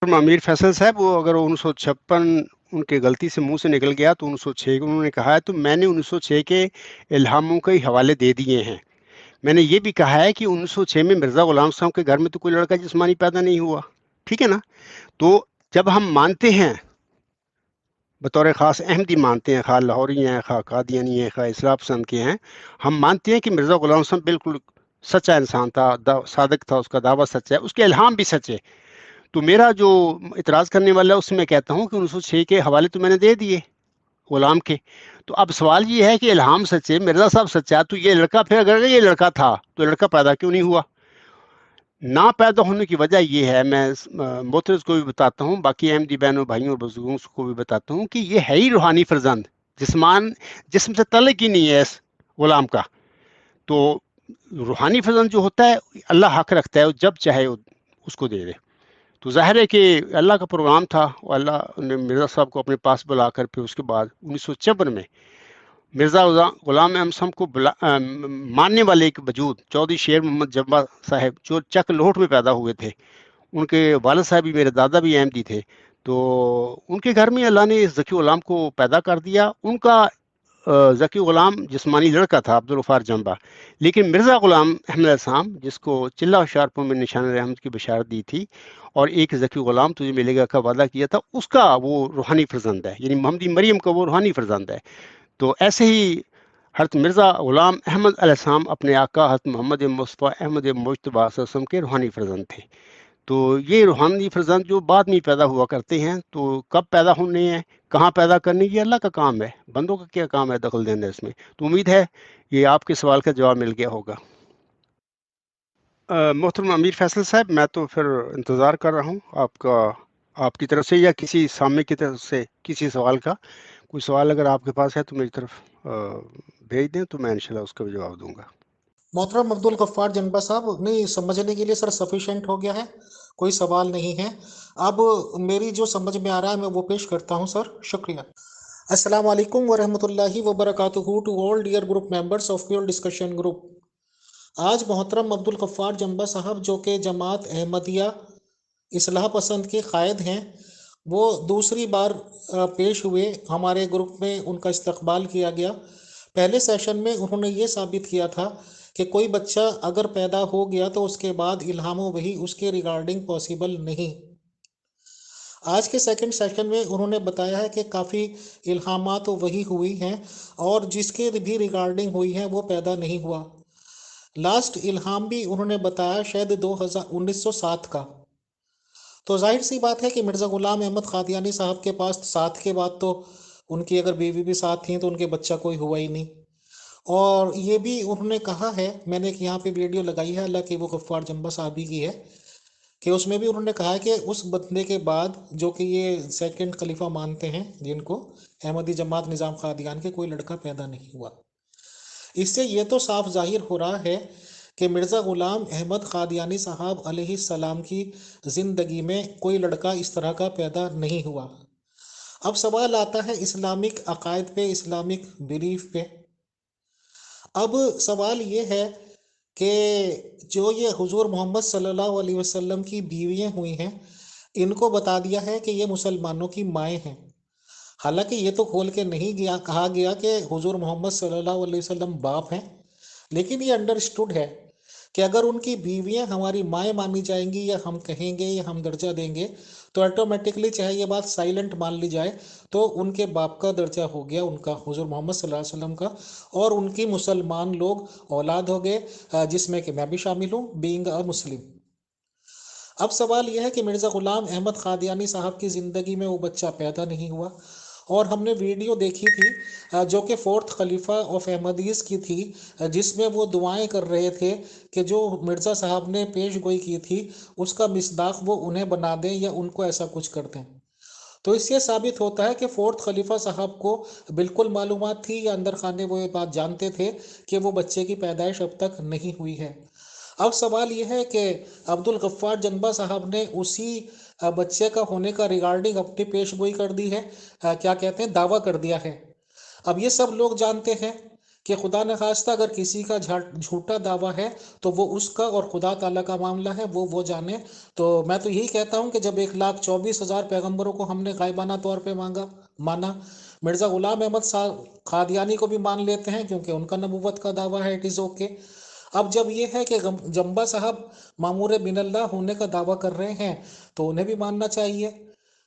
امیر فیصل صاحب، وہ اگر 1956 ان کے غلطی سے منہ سے نکل گیا تو 1906 انہوں نے کہا ہے، تو میں نے 1906 کے الہاموں کے حوالے دے دیے ہیں. میں نے یہ بھی کہا ہے کہ 1906 میں مرزا غلام صاحب کے گھر میں تو کوئی لڑکا جسمانی پیدا نہیں ہوا، ٹھیک ہے نا. تو جب ہم مانتے ہیں بطور خاص احمدی مانتے ہیں، خواہ لاہوری ہیں، خواہ قادیانی ہیں، خواہ اصلاح پسند کے ہیں، ہم مانتے ہیں کہ مرزا غلام صاحب بالکل سچا انسان تھا، صادق تھا، اس کا دعویٰ سچ ہے، اس کے الہام بھی سچ ہے. تو میرا جو اعتراض کرنے والا ہے اس میں کہتا ہوں کہ 1906 کے حوالے تو میں نے دے دیے غلام کے. تو اب سوال یہ ہے کہ الہام سچ ہے، مرزا صاحب سچا، تو یہ لڑکا پھر اگر یہ لڑکا تھا تو لڑکا پیدا کیوں نہیں ہوا؟ نہ پیدا ہونے کی وجہ یہ ہے، میں محترز کو بھی بتاتا ہوں، باقی احمدی بہنوں بھائیوں اور بزرگوں کو بھی بتاتا ہوں کہ یہ ہے ہی روحانی فرزند، جسم سے تعلق ہی نہیں ہے اس غلام کا. تو روحانی فرزند جو ہوتا ہے اللہ حق رکھتا ہے، جب چاہے اس کو دے دے. تو ظاہر ہے کہ اللہ کا پروگرام تھا، اور اللہ نے مرزا صاحب کو اپنے پاس بلا کر پھر اس کے بعد 1956 میں مرزا غلام احمد کو ماننے والے کے وجود چودھری شیر محمد جبا صاحب جو چک لوٹ میں پیدا ہوئے تھے، ان کے والد صاحب بھی، میرے دادا بھی احمدی تھے، تو ان کے گھر میں اللہ نے ذکی غلام کو پیدا کر دیا. ان کا ذکی غلام جسمانی لڑکا تھا عبدالغفار جنبا، لیکن مرزا غلام احمد السلام جس کو چلہ ہوشیارپور میں نشان رحمت کی بشارت دی تھی اور ایک ذکی غلام تجھے ملے گا کا وعدہ کیا تھا، اس کا وہ روحانی فرزند ہے، یعنی محمدی مریم کا وہ روحانی فرزند ہے. تو ایسے ہی حضرت مرزا غلام احمد علیہ السلام اپنے آقا حضرت محمد مصطفیٰ احمد مجتبیٰ صلی اللہ علیہ وسلم کے روحانی فرزند تھے. تو یہ روحانی فرزند جو بعد میں پیدا ہوا کرتے ہیں، تو کب پیدا ہونے ہیں، کہاں پیدا کرنے، یہ اللہ کا کام ہے، بندوں کا کیا کام ہے دخل دینا اس میں. تو امید ہے یہ آپ کے سوال کا جواب مل گیا ہوگا. محترم امیر فیصل صاحب، میں تو پھر انتظار کر رہا ہوں آپ کی طرف سے یا کسی سامنے کی طرف سے کسی سوال کا. کوئی سوال اگر آپ کے پاس ہے تو میری طرف بھیج دیں تو میں انشاءاللہ اس کا بھی جواب دوں گا.
محترم عبدالغفار جنبا صاحب، نہیں سمجھنے کے لیے سر سفیشینٹ ہو گیا ہے، کوئی سوال نہیں ہے. اب میری جو سمجھ میں آ رہا ہے میں وہ پیش کرتا ہوں سر. شکریہ. السلام علیکم ورحمۃ اللہ وبرکاتہ to all dear group members of pure discussion group. آج محترم عبدالغفار جنبا صاحب جو کہ جماعت احمدیہ اصلاح پسند کے قائد ہیں، وہ دوسری بار پیش ہوئے ہمارے گروپ میں، ان کا استقبال کیا گیا. پہلے سیشن میں انہوں نے یہ ثابت کیا تھا کہ کوئی بچہ اگر پیدا ہو گیا تو اس کے بعد الہام و وحی اس کے ریگارڈنگ پاسبل نہیں. آج کے سیکنڈ سیشن میں انہوں نے بتایا ہے کہ کافی الہامات و وحی ہوئی ہیں اور جس کے بھی ریگارڈنگ ہوئی ہیں وہ پیدا نہیں ہوا. لاسٹ الہام بھی انہوں نے بتایا شاید 1907 کا. تو ظاہر سی بات ہے کہ مرزا غلام احمد قادیانی صاحب کے پاس 7 کے بعد تو ان کی اگر بیوی بھی ساتھ تھیں تو ان کے بچہ کوئی ہوا ہی نہیں. اور یہ بھی انہوں نے کہا ہے، میں نے ایک یہاں پہ ویڈیو لگائی ہے اللہ کے وہ غفار جنبا صاحبی کی ہے، کہ اس میں بھی انہوں نے کہا ہے کہ اس بندے کے بعد جو کہ یہ سیکنڈ خلیفہ مانتے ہیں جن کو احمدی جماعت نظام قادیان کے، کوئی لڑکا پیدا نہیں ہوا. اس سے یہ تو صاف ظاہر ہو رہا ہے کہ مرزا غلام احمد قادیانی صاحب علیہ السلام کی زندگی میں کوئی لڑکا اس طرح کا پیدا نہیں ہوا. اب سوال آتا ہے اسلامک عقائد پہ، اسلامک بیلیف پہ. اب سوال یہ ہے کہ جو یہ حضور محمد صلی اللہ علیہ وسلم کی بیویاں ہوئی ہیں، ان کو بتا دیا ہے کہ یہ مسلمانوں کی مائیں ہیں. حالانکہ یہ تو کھول کے نہیں کہا گیا کہ حضور محمد صلی اللہ علیہ وسلم باپ ہیں، لیکن یہ انڈرسٹوڈ ہے کہ اگر ان کی بیویاں ہماری مائیں مانی جائیں گی یا ہم کہیں گے یا ہم درجہ دیں گے تو آٹومیٹکلی چاہے یہ بات سائلنٹ مان لی جائے تو ان کے باپ کا درجہ ہو گیا ان کا، حضور محمد صلی اللہ علیہ وسلم کا، اور ان کی مسلمان لوگ اولاد ہو گئے، جس میں کہ میں بھی شامل ہوں بینگ اے مسلم. اب سوال یہ ہے کہ مرزا غلام احمد قادیانی صاحب کی زندگی میں وہ بچہ پیدا نہیں ہوا، اور ہم نے ویڈیو دیکھی تھی جو کہ فورتھ خلیفہ آف احمدیز کی تھی، جس میں وہ دعائیں کر رہے تھے کہ جو مرزا صاحب نے پیش گوئی کی تھی اس کا مصداق وہ انہیں بنا دیں یا ان کو ایسا کچھ کر دیں. تو اس سے ثابت ہوتا ہے کہ فورتھ خلیفہ صاحب کو بالکل معلومات تھی یا اندر خانے وہ یہ بات جانتے تھے کہ وہ بچے کی پیدائش اب تک نہیں ہوئی ہے. اب سوال یہ ہے کہ عبدالغفار جنبا صاحب نے اسی بچے کا ہونے کا ریگارڈنگ اپنی پیش گوئی کر دی ہے، کیا کہتے ہیں، دعویٰ کر دیا ہے. اب یہ سب لوگ جانتے ہیں کہ خدا نخواستہ اگر کسی کا جھوٹا دعویٰ ہے تو وہ اس کا اور خدا تعالیٰ کا معاملہ ہے، وہ جانے. تو میں تو یہی کہتا ہوں کہ جب 1,24,000 پیغمبروں کو ہم نے غائبانہ طور پہ مانا، مرزا غلام احمد قادیانی کو بھی مان لیتے ہیں کیونکہ ان کا نبوت کا دعویٰ ہے، اٹ از اوکے. اب جب یہ ہے کہ جنبا صاحب مامور بن اللہ ہونے کا دعویٰ کر رہے ہیں تو انہیں بھی ماننا چاہیے.